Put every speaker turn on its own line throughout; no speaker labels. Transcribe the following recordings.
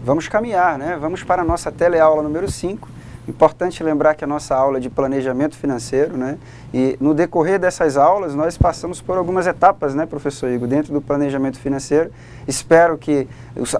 vamos caminhar, né? Vamos para a nossa teleaula número 5. Importante lembrar que a nossa aula é de planejamento financeiro, né? E no decorrer dessas aulas nós passamos por algumas etapas, né, professor Igor, dentro do planejamento financeiro. Espero que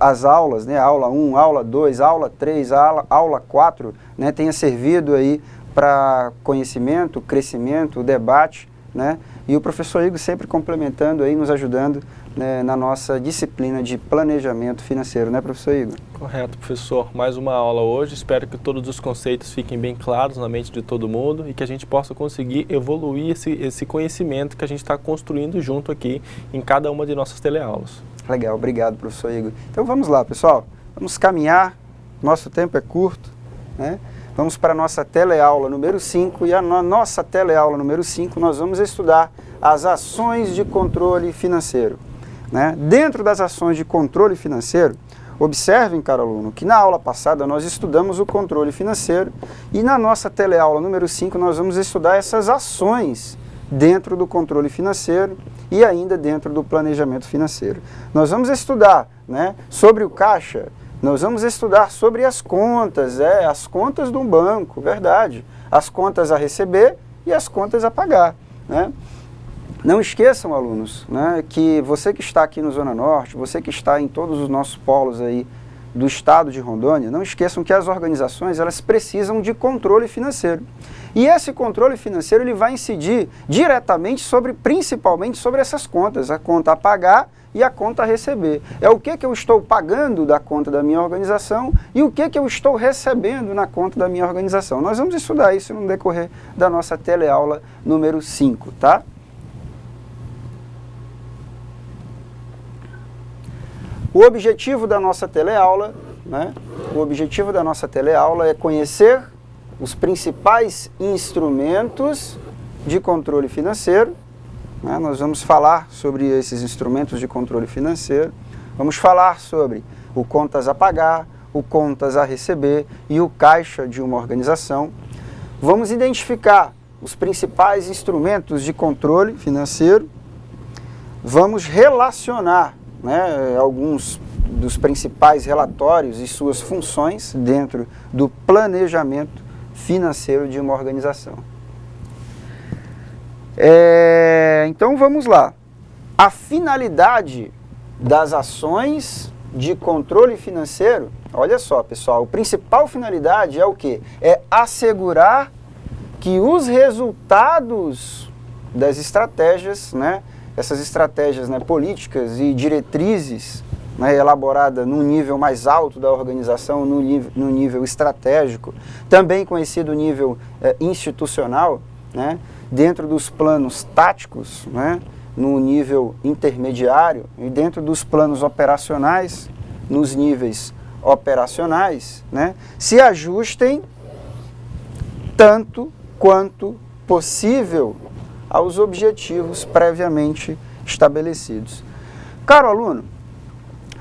as aulas, né, aula 1, aula 2, aula 3, aula 4, né, tenha servido aí para conhecimento, crescimento, debate, né? E o professor Igor sempre complementando aí, nos ajudando, né, na nossa disciplina de planejamento financeiro, né, professor Igor?
Correto, professor. Mais uma aula hoje. Espero que todos os conceitos fiquem bem claros na mente de todo mundo e que a gente possa conseguir evoluir esse conhecimento que a gente está construindo junto aqui em cada uma de nossas teleaulas.
Legal, obrigado, professor Igor. Então vamos lá, pessoal. Vamos caminhar, nosso tempo é curto, né? Vamos para a nossa teleaula número 5 e na nossa teleaula número 5 nós vamos estudar as ações de controle financeiro, né? Dentro das ações de controle financeiro, observem, caro aluno, que na aula passada nós estudamos o controle financeiro e na nossa teleaula número 5 nós vamos estudar essas ações dentro do controle financeiro e ainda dentro do planejamento financeiro. Nós vamos estudar, né, sobre o caixa, nós vamos estudar sobre as contas de um banco, verdade, as contas a receber e as contas a pagar, né? Não esqueçam, alunos, né, que você que está aqui no Zona Norte, você que está em todos os nossos polos aí do estado de Rondônia, não esqueçam que as organizações elas precisam de controle financeiro. E esse controle financeiro ele vai incidir diretamente principalmente sobre essas contas, a conta a pagar e a conta a receber. É o que eu estou pagando da conta da minha organização e o que eu estou recebendo na conta da minha organização. Nós vamos estudar isso no decorrer da nossa teleaula número 5, tá? O objetivo da nossa teleaula, né? O objetivo da nossa teleaula é conhecer os principais instrumentos de controle financeiro, né? Nós vamos falar sobre esses instrumentos de controle financeiro, vamos falar sobre o contas a pagar, o contas a receber e o caixa de uma organização. Vamos identificar os principais instrumentos de controle financeiro, vamos relacionar, né, alguns dos principais relatórios e suas funções dentro do planejamento financeiro de uma organização. Então vamos lá. A finalidade das ações de controle financeiro, olha só, pessoal, a principal finalidade é o quê? É assegurar que os resultados das estratégias, né, essas estratégias, né, políticas e diretrizes, né, elaborada num nível mais alto da organização, no nível estratégico, também conhecido nível institucional, né, dentro dos planos táticos, né, no nível intermediário e dentro dos planos operacionais, nos níveis operacionais, né, se ajustem tanto quanto possível aos objetivos previamente estabelecidos. Caro aluno,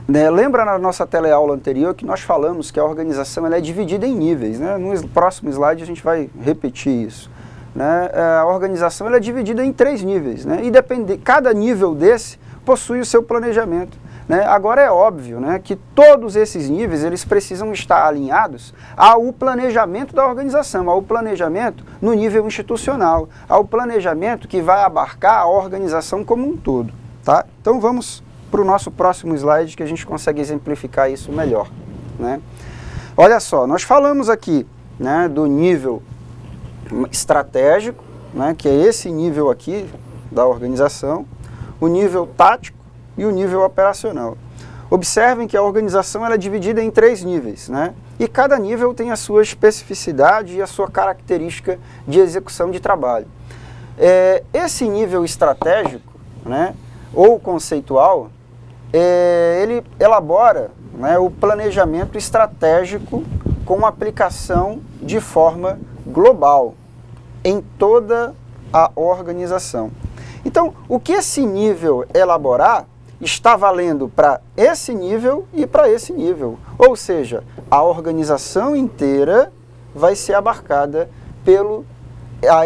né, lembra na nossa teleaula anterior que nós falamos que a organização ela é dividida em níveis, né? No próximo slide a gente vai repetir isso, né? A organização ela é dividida em 3 níveis, né? E cada nível desse possui o seu planejamento, né? Agora é óbvio, né, que todos esses níveis eles precisam estar alinhados ao planejamento da organização, ao planejamento no nível institucional, ao planejamento que vai abarcar a organização como um todo, tá? Então vamos para o nosso próximo slide que a gente consegue exemplificar isso melhor, né? Olha só, nós falamos aqui, né, do nível estratégico, né, que é esse nível aqui da organização, o nível tático e o nível operacional. Observem que a organização ela é dividida em 3 níveis, né? E cada nível tem a sua especificidade e a sua característica de execução de trabalho. Esse nível estratégico, né, ou conceitual, ele elabora, né, o planejamento estratégico com aplicação de forma global em toda a organização. Então, o que esse nível elaborar está valendo para esse nível e para esse nível. Ou seja, a organização inteira vai ser abarcada pela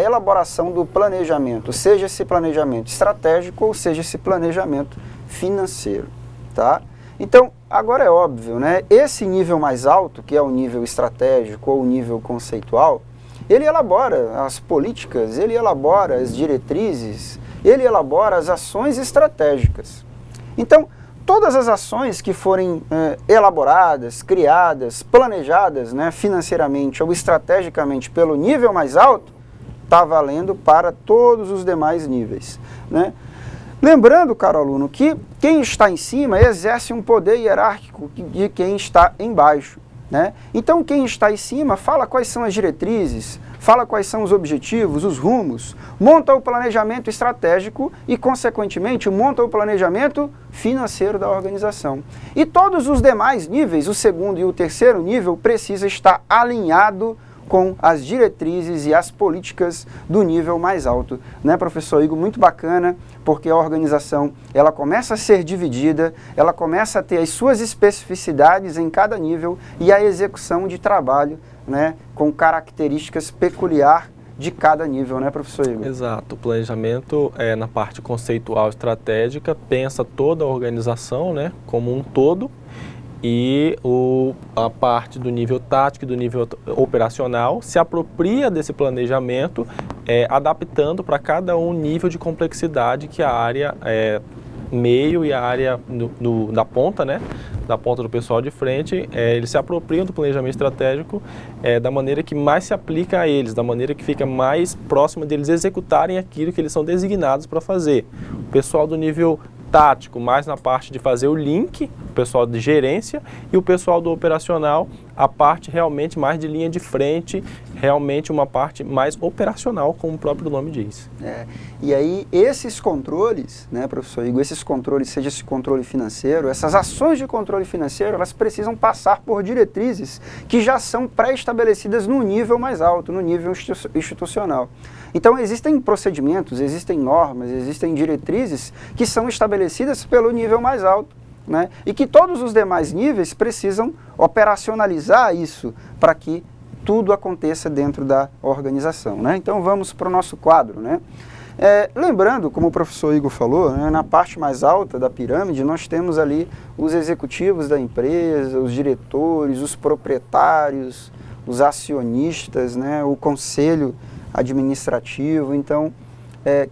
elaboração do planejamento, seja esse planejamento estratégico ou seja esse planejamento financeiro, tá? Então, agora é óbvio, né? Esse nível mais alto, que é o nível estratégico ou o nível conceitual, ele elabora as políticas, ele elabora as diretrizes, ele elabora as ações estratégicas. Então, todas as ações que forem elaboradas, criadas, planejadas, né, financeiramente ou estrategicamente pelo nível mais alto, está valendo para todos os demais níveis, né? Lembrando, caro aluno, que quem está em cima exerce um poder hierárquico de quem está embaixo, né? Então, quem está em cima fala quais são as diretrizes, fala quais são os objetivos, os rumos, monta o planejamento estratégico e, consequentemente, monta o planejamento financeiro da organização. E todos os demais níveis, o segundo e o terceiro nível, precisa estar alinhado com as diretrizes e as políticas do nível mais alto, né, professor Igor? Muito bacana, porque a organização, ela começa a ser dividida, ela começa a ter as suas especificidades em cada nível e a execução de trabalho, né, com características peculiares de cada nível, né, professor Igor?
Exato. O planejamento, na parte conceitual estratégica, pensa toda a organização, né, como um todo, e a parte do nível tático e do nível operacional se apropria desse planejamento, adaptando para cada um nível de complexidade que a área meio e a área da ponta, né, da ponta do pessoal de frente, eles se apropriam do planejamento estratégico da maneira que mais se aplica a eles, da maneira que fica mais próxima deles executarem aquilo que eles são designados para fazer. O pessoal do nível tático, mais na parte de fazer o link, o pessoal de gerência, e o pessoal do operacional, a parte realmente mais de linha de frente, realmente uma parte mais operacional, como o próprio nome diz.
E aí, esses controles, né, professor Igor, esses controles, seja esse controle financeiro, essas ações de controle financeiro, elas precisam passar por diretrizes que já são pré-estabelecidas no nível mais alto, no nível institucional. Então, existem procedimentos, existem normas, existem diretrizes que são estabelecidas pelo nível mais alto, né? E que todos os demais níveis precisam operacionalizar isso para que tudo aconteça dentro da organização, né? Então, vamos para o nosso quadro, né? Lembrando, como o professor Igor falou, né, na parte mais alta da pirâmide, nós temos ali os executivos da empresa, os diretores, os proprietários, os acionistas, né, o conselho administrativo. Então,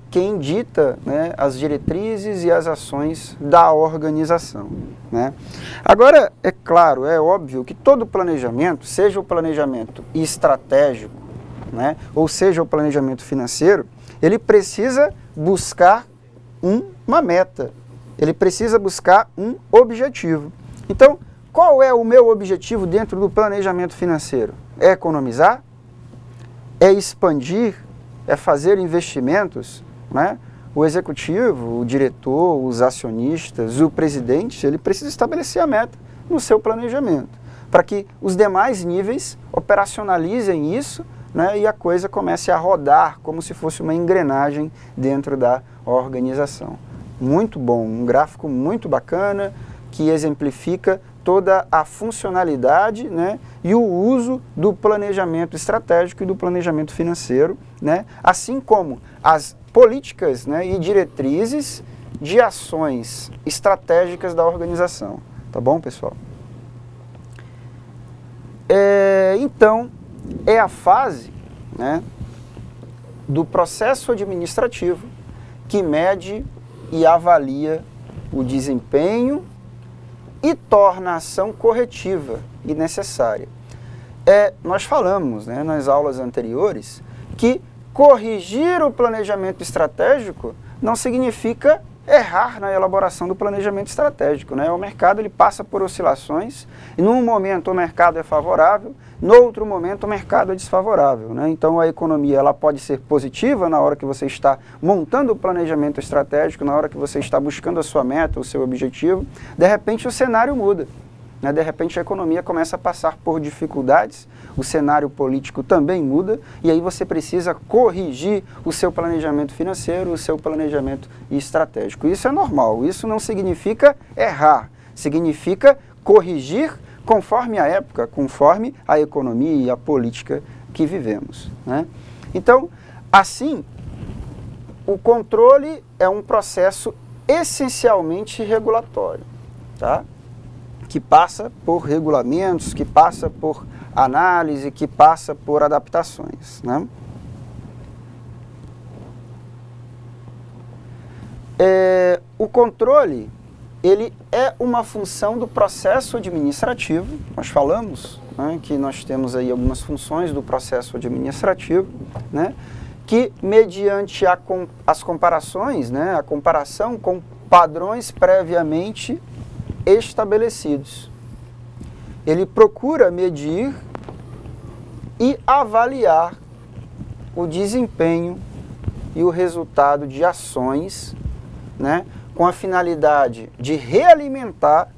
quem dita, né, as diretrizes e as ações da organização, né? Agora, é claro, é óbvio que todo planejamento, seja o planejamento estratégico, né, ou seja o planejamento financeiro, ele precisa buscar uma meta, ele precisa buscar um objetivo. Então, qual é o meu objetivo dentro do planejamento financeiro? É economizar? É expandir? É fazer investimentos, né? O executivo, o diretor, os acionistas, o presidente, ele precisa estabelecer a meta no seu planejamento, para que os demais níveis operacionalizem isso, né, e a coisa comece a rodar como se fosse uma engrenagem dentro da organização. Muito bom, um gráfico muito bacana que exemplifica toda a funcionalidade, né, e o uso do planejamento estratégico e do planejamento financeiro, né, assim como as políticas, né, e diretrizes de ações estratégicas da organização. Tá bom, pessoal? Então, é a fase, né, do processo administrativo que mede e avalia o desempenho e torna a ação corretiva e necessária. Nós falamos, né, nas aulas anteriores que corrigir o planejamento estratégico não significa errar na elaboração do planejamento estratégico, né? O mercado, ele passa por oscilações, e num momento o mercado é favorável, no outro momento o mercado é desfavorável, né? Então a economia, ela pode ser positiva na hora que você está montando o planejamento estratégico, na hora que você está buscando a sua meta, o seu objetivo, de repente o cenário muda, né? De repente a economia começa a passar por dificuldades, o cenário político também muda, e aí você precisa corrigir o seu planejamento financeiro, o seu planejamento estratégico. Isso é normal, isso não significa errar, significa corrigir conforme a época, conforme a economia e a política que vivemos, né? Então, assim, o controle é um processo essencialmente regulatório, tá? que passa por regulamentos, que passa por análise, que passa por adaptações, né? O controle, ele é uma função do processo administrativo. Nós falamos, né, que nós temos aí algumas funções do processo administrativo, né, que mediante as comparações, né, a comparação com padrões previamente estabelecidos, ele procura medir e avaliar o desempenho e o resultado de ações, né, com a finalidade de realimentar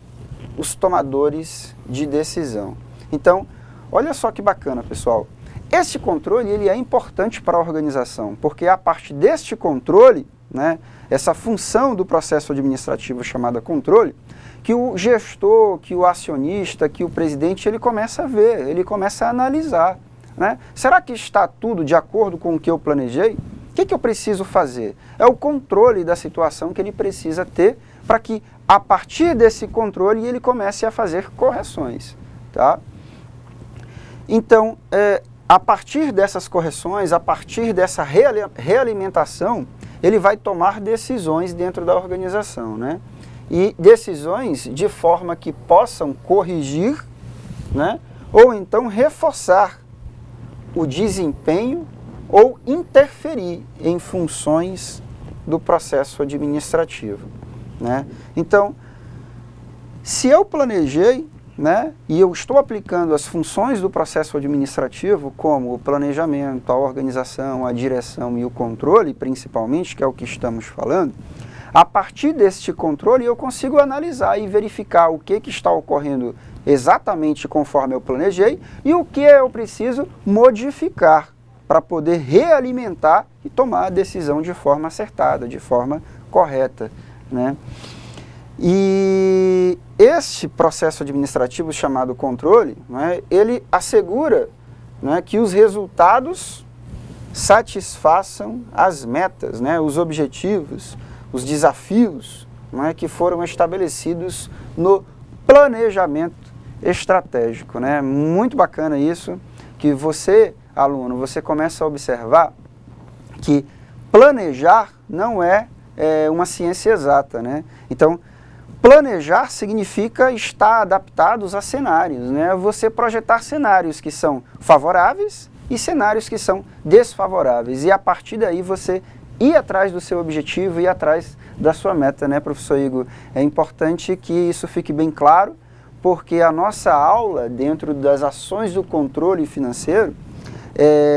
os tomadores de decisão. Então, olha só que bacana, pessoal. Esse controle, ele é importante para a organização, porque é a partir deste controle, né, essa função do processo administrativo chamada controle, que o gestor, que o acionista, que o presidente, ele começa a ver, ele começa a analisar, né? Será que está tudo de acordo com o que eu planejei? O que eu preciso fazer? É o controle da situação que ele precisa ter para que, a partir desse controle, ele comece a fazer correções, tá? Então, a partir dessas correções, a partir dessa realimentação, ele vai tomar decisões dentro da organização, né? E decisões de forma que possam corrigir, né, ou então reforçar o desempenho ou interferir em funções do processo administrativo, né? Então, se eu planejei, né, e eu estou aplicando as funções do processo administrativo, como o planejamento, a organização, a direção e o controle, principalmente, que é o que estamos falando, a partir deste controle eu consigo analisar e verificar o que está ocorrendo exatamente conforme eu planejei e o que eu preciso modificar para poder realimentar e tomar a decisão de forma acertada, de forma correta, né? E este processo administrativo chamado controle, né, ele assegura, né, que os resultados satisfaçam as metas, né, os objetivos, os desafios, né, que foram estabelecidos no planejamento estratégico, né? Muito bacana isso, que você, aluno, você começa a observar que planejar não é uma ciência exata, né? Então, planejar significa estar adaptados a cenários, né? Você projetar cenários que são favoráveis e cenários que são desfavoráveis. E a partir daí você ir atrás do seu objetivo, ir atrás da sua meta, né, professor Igor? É importante que isso fique bem claro, porque a nossa aula, dentro das ações do controle financeiro,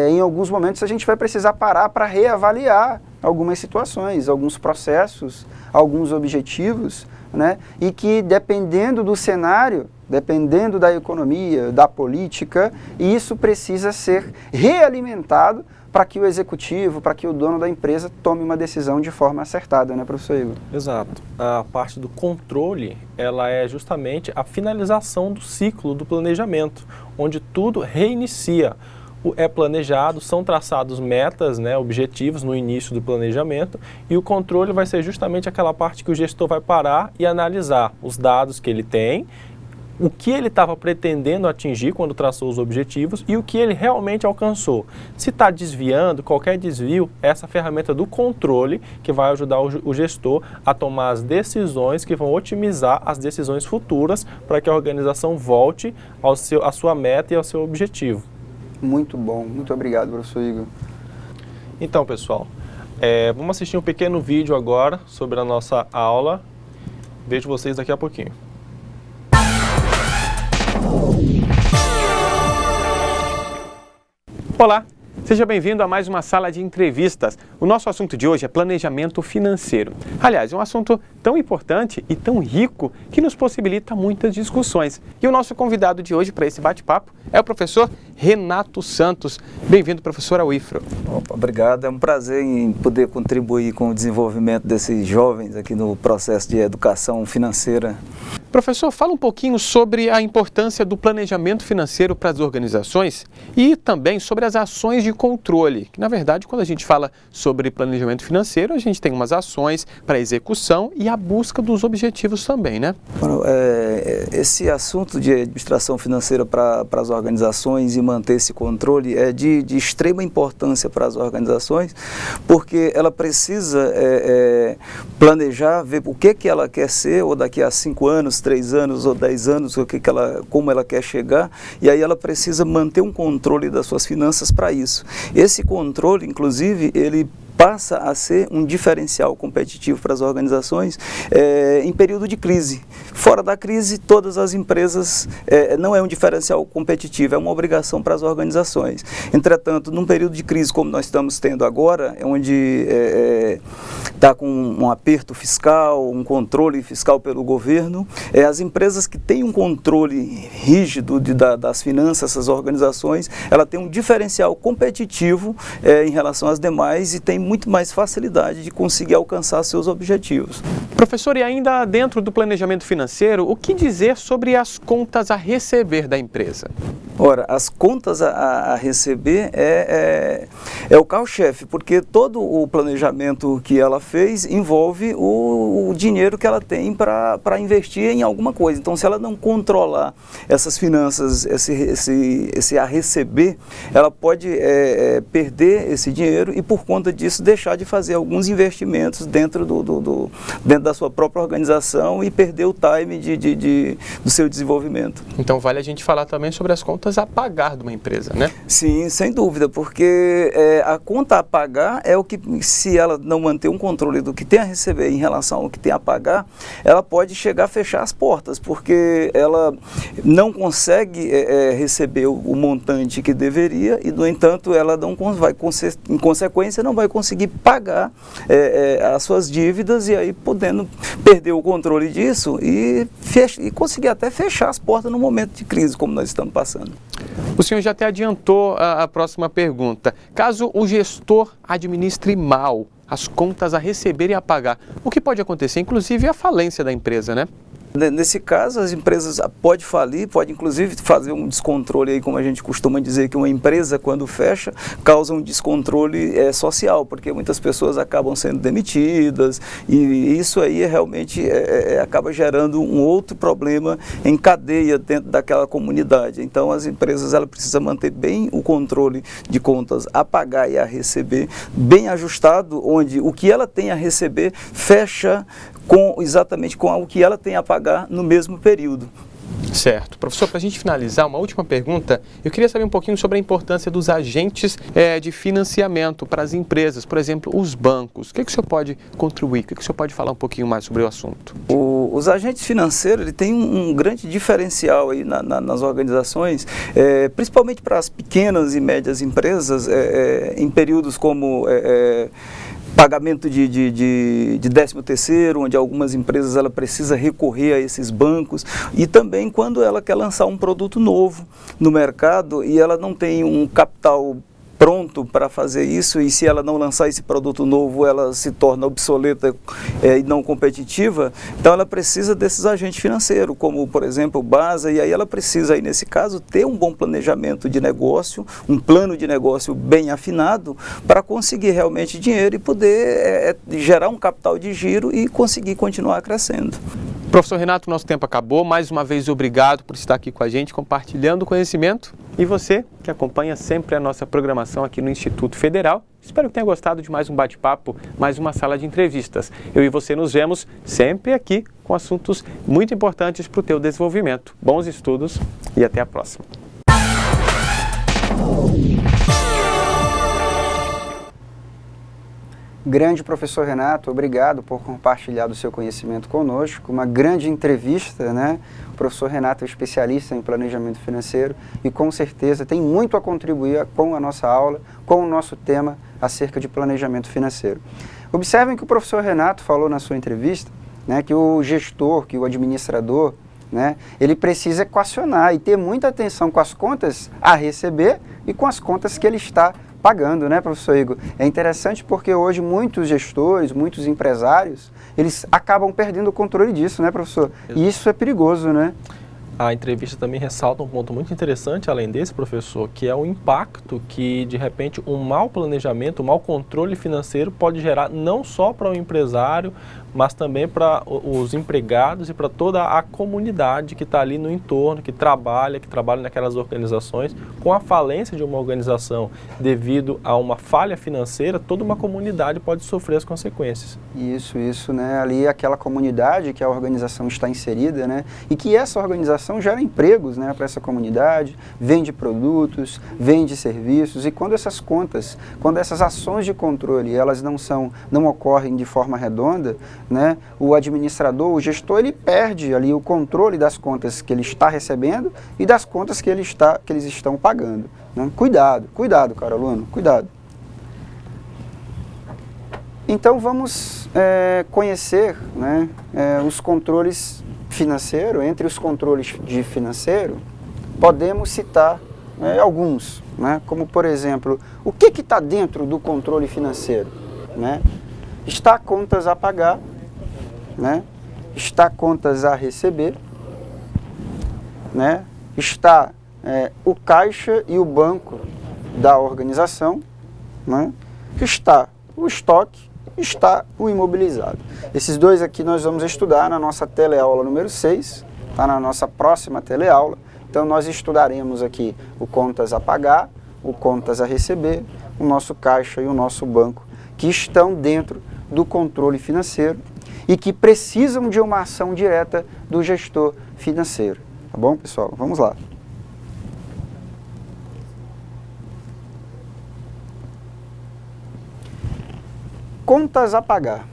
em alguns momentos a gente vai precisar parar para reavaliar algumas situações, alguns processos, alguns objetivos, né, e que dependendo do cenário, dependendo da economia, da política, isso precisa ser realimentado para que o executivo, para que o dono da empresa tome uma decisão de forma acertada, né, professor Igor?
Exato. A parte do controle, ela é justamente a finalização do ciclo do planejamento, onde tudo reinicia. É planejado, são traçados metas, né, objetivos no início do planejamento, e o controle vai ser justamente aquela parte que o gestor vai parar e analisar os dados que ele tem, o que ele estava pretendendo atingir quando traçou os objetivos e o que ele realmente alcançou. Se está desviando, qualquer desvio, essa ferramenta do controle que vai ajudar o gestor a tomar as decisões que vão otimizar as decisões futuras para que a organização volte à sua meta e ao seu objetivo.
Muito bom, muito obrigado, professor Igor.
Então, pessoal, vamos assistir um pequeno vídeo agora sobre a nossa aula. Vejo vocês daqui a pouquinho.
Olá, seja bem-vindo a mais uma sala de entrevistas. O nosso assunto de hoje é planejamento financeiro. Aliás, é um assunto tão importante e tão rico que nos possibilita muitas discussões. E o nosso convidado de hoje para esse bate-papo é o professor Renato Santos. Bem-vindo, professor, ao IFRO.
Opa, obrigado, é um prazer em poder contribuir com o desenvolvimento desses jovens aqui no processo de educação financeira.
Professor, fala um pouquinho sobre a importância do planejamento financeiro para as organizações e também sobre as ações de controle, que na verdade quando a gente fala sobre planejamento financeiro, a gente tem umas ações para execução e a busca dos objetivos também, né?
Esse assunto de administração financeira para as organizações e manter esse controle é de extrema importância para as organizações, porque ela precisa planejar, ver o que ela quer ser, ou daqui a 5 anos, 3 anos ou 10 anos, como ela quer chegar, e aí ela precisa manter um controle das suas finanças para isso. Esse controle, inclusive, ele passa a ser um diferencial competitivo para as organizações em período de crise. Fora da crise, todas as empresas não é um diferencial competitivo, é uma obrigação para as organizações. Entretanto, num período de crise como nós estamos tendo agora, onde está com um aperto fiscal, um controle fiscal pelo governo, as empresas que têm um controle rígido das finanças, essas organizações, ela tem um diferencial competitivo em relação às demais e tem muito mais facilidade de conseguir alcançar seus objetivos.
Professor, e ainda dentro do planejamento financeiro, o que dizer sobre as contas a receber da empresa?
Ora, as contas a receber é o carro-chefe, porque todo o planejamento que ela fez envolve o dinheiro que ela tem para investir em alguma coisa. Então, se ela não controlar essas finanças, esse a receber, ela pode perder esse dinheiro e, por conta disso, deixar de fazer alguns investimentos dentro da sua própria organização e perder o time do seu desenvolvimento.
Então, vale a gente falar também sobre as contas a pagar de uma empresa, né?
Sim, sem dúvida, porque a conta a pagar é o que, se ela não manter um controle do que tem a receber em relação ao que tem a pagar, ela pode chegar a fechar as portas, porque ela não consegue receber o montante que deveria e, no entanto, ela não vai, em consequência, não vai conseguir pagar as suas dívidas e aí podendo perder o controle disso e conseguir até fechar as portas no momento de crise como nós estamos passando.
O senhor já até adiantou a próxima pergunta. Caso o gestor administre mal as contas a receber e a pagar, o que pode acontecer? Inclusive a falência da empresa, né?
Nesse caso, as empresas podem falir, pode inclusive fazer um descontrole, aí, como a gente costuma dizer, que uma empresa, quando fecha, causa um descontrole social, porque muitas pessoas acabam sendo demitidas, e isso aí realmente acaba gerando um outro problema em cadeia dentro daquela comunidade. Então, as empresas precisam manter bem o controle de contas a pagar e a receber, bem ajustado, onde o que ela tem a receber fecha exatamente com o que ela tem a pagar no mesmo período.
Certo. Professor, para a gente finalizar, uma última pergunta, eu queria saber um pouquinho sobre a importância dos agentes de financiamento para as empresas, por exemplo, os bancos. O que o senhor pode contribuir? O que o senhor pode falar um pouquinho mais sobre o assunto?
Os agentes financeiros têm um grande diferencial aí nas organizações, principalmente para as pequenas e médias empresas, em períodos como pagamento de 13º, onde algumas empresas ela precisa recorrer a esses bancos, e também quando ela quer lançar um produto novo no mercado e ela não tem um capital pronto para fazer isso, e se ela não lançar esse produto novo, ela se torna obsoleta e não competitiva, então ela precisa desses agentes financeiros, como por exemplo o BASA, e aí ela precisa, aí, nesse caso, ter um bom planejamento de negócio, um plano de negócio bem afinado, para conseguir realmente dinheiro e poder gerar um capital de giro e conseguir continuar crescendo.
Professor Renato, nosso tempo acabou. Mais uma vez, obrigado por estar aqui com a gente, compartilhando conhecimento. E você, que acompanha sempre a nossa programação aqui no Instituto Federal, espero que tenha gostado de mais um bate-papo, mais uma sala de entrevistas. Eu e você nos vemos sempre aqui com assuntos muito importantes para o teu desenvolvimento. Bons estudos e até a próxima.
Grande professor Renato, obrigado por compartilhar do seu conhecimento conosco. Uma grande entrevista, né? O professor Renato é especialista em planejamento financeiro e com certeza tem muito a contribuir com a nossa aula, com o nosso tema acerca de planejamento financeiro. Observem que o professor Renato falou na sua entrevista, né, que o gestor, que o administrador, né, ele precisa equacionar e ter muita atenção com as contas a receber e com as contas que ele está pagando, né, professor Igor? É interessante porque hoje muitos gestores, muitos empresários, eles acabam perdendo o controle disso, né, professor? E isso é perigoso, né?
A entrevista também ressalta um ponto muito interessante, além desse, professor, que é o impacto que, de repente, um mau planejamento, um mau controle financeiro pode gerar não só para o empresário, mas também para os empregados e para toda a comunidade que está ali no entorno, que trabalha naquelas organizações. Com a falência de uma organização devido a uma falha financeira, toda uma comunidade pode sofrer as consequências.
Isso, né? Ali aquela comunidade que a organização está inserida, né? E que essa organização gera empregos, né, para essa comunidade, vende produtos, vende serviços, e quando essas contas, quando essas ações de controle, elas não ocorrem de forma redonda, né, o administrador, o gestor, ele perde ali o controle das contas que ele está recebendo e das contas que eles estão pagando, né? Cuidado, caro aluno, cuidado. Então vamos conhecer, né, os controles financeiros. Entre os controles de financeiro, podemos citar alguns, né, como por exemplo, o que está dentro do controle financeiro, né? Está contas a pagar, né? Está contas a receber, né? Está o caixa e o banco da organização, né? Está o estoque, está o imobilizado. Esses dois aqui nós vamos estudar na nossa teleaula número 6, tá? Na nossa próxima teleaula. Então nós estudaremos aqui o contas a pagar, o contas a receber, o nosso caixa e o nosso banco, que estão dentro do controle financeiro e que precisam de uma ação direta do gestor financeiro. Tá bom, pessoal? Vamos lá. Contas a pagar,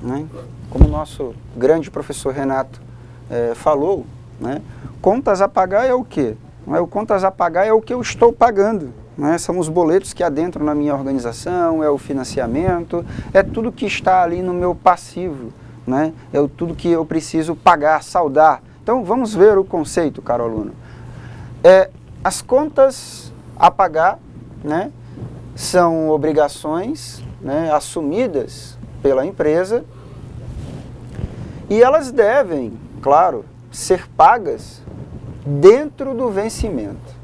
né? Como o nosso grande professor Renato falou, né? Contas a pagar é o quê? O contas a pagar é o que eu estou pagando, né? São os boletos que adentram na minha organização, é o financiamento, é tudo que está ali no meu passivo, né? É tudo que eu preciso pagar, saldar. Então vamos ver o conceito, caro aluno. As contas a pagar, né, são obrigações, né, assumidas pela empresa, e elas devem, claro, ser pagas dentro do vencimento.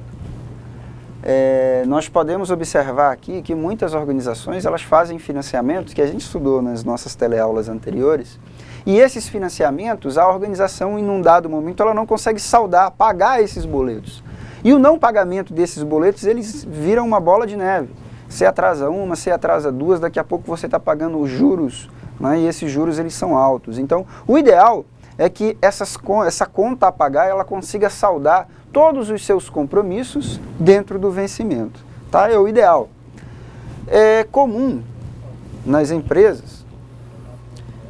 Nós podemos observar aqui que muitas organizações elas fazem financiamentos que a gente estudou nas nossas teleaulas anteriores, e esses financiamentos, a organização em um dado momento ela não consegue saldar, pagar esses boletos. E o não pagamento desses boletos, eles viram uma bola de neve. Você atrasa uma, você atrasa duas, daqui a pouco você está pagando os juros, né, e esses juros eles são altos. Então, o ideal é que essa conta a pagar ela consiga saldar todos os seus compromissos dentro do vencimento. Tá? É o ideal. É comum nas empresas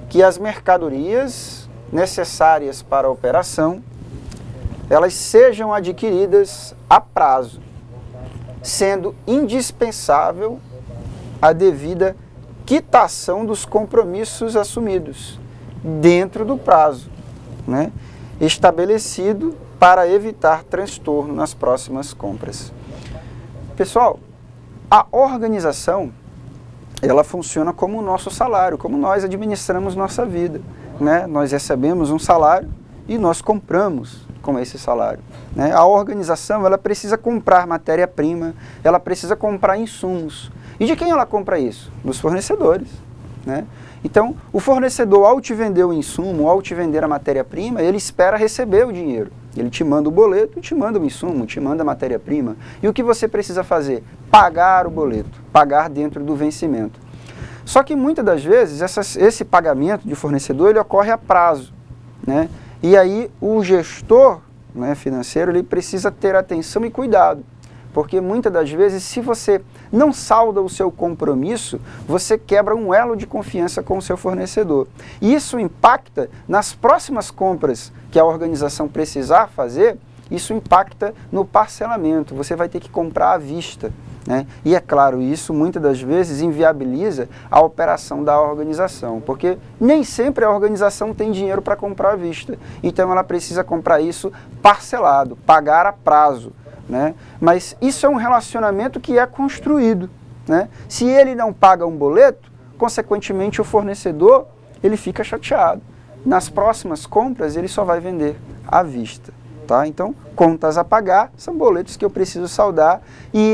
que as mercadorias necessárias para a operação elas sejam adquiridas a prazo, sendo indispensável a devida quitação dos compromissos assumidos dentro do prazo, né, estabelecido para evitar transtorno nas próximas compras. Pessoal, a organização ela funciona como o nosso salário, como nós administramos nossa vida, né? Nós recebemos um salário e nós compramos com esse salário, né? A organização ela precisa comprar matéria-prima, ela precisa comprar insumos. E de quem ela compra isso? Dos fornecedores, né? Então, o fornecedor, ao te vender o insumo, ao te vender a matéria-prima, ele espera receber o dinheiro. Ele te manda o boleto, te manda o insumo, te manda a matéria-prima. E o que você precisa fazer? Pagar o boleto, pagar dentro do vencimento. Só que muitas das vezes esse pagamento de fornecedor ele ocorre a prazo, né? E aí o gestor, né, financeiro ele precisa ter atenção e cuidado. Porque muitas das vezes, se você não salda o seu compromisso, você quebra um elo de confiança com o seu fornecedor. E isso impacta nas próximas compras que a organização precisar fazer, isso impacta no parcelamento. Você vai ter que comprar à vista, né? E é claro, isso muitas das vezes inviabiliza a operação da organização, porque nem sempre a organização tem dinheiro para comprar à vista. Então ela precisa comprar isso parcelado, pagar a prazo. né? Mas isso é um relacionamento que é construído, né? Se ele não paga um boleto, consequentemente o fornecedor ele fica chateado. Nas próximas compras ele só vai vender à vista. Tá? Então, contas a pagar são boletos que eu preciso saldar e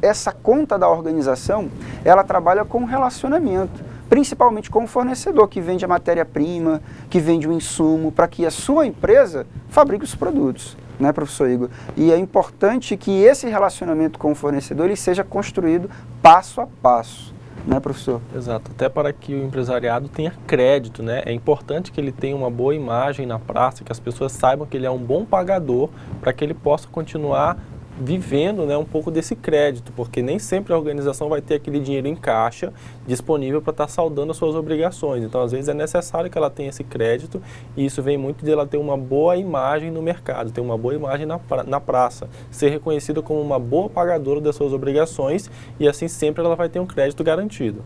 essa conta da organização, ela trabalha com relacionamento, principalmente com o fornecedor que vende a matéria-prima, que vende o insumo, para que a sua empresa fabrique os produtos, né, professor Igor? E é importante que esse relacionamento com o fornecedor ele seja construído passo a passo. Né, professor?
Exato, até para que o empresariado tenha crédito, né? É importante que ele tenha uma boa imagem na praça, que as pessoas saibam que ele é um bom pagador, para que ele possa continuar vivendo, né, um pouco desse crédito, porque nem sempre a organização vai ter aquele dinheiro em caixa disponível para estar saldando as suas obrigações. Então, às vezes, é necessário que ela tenha esse crédito e isso vem muito de ela ter uma boa imagem no mercado, ter uma boa imagem na praça, ser reconhecida como uma boa pagadora das suas obrigações e assim sempre ela vai ter um crédito garantido.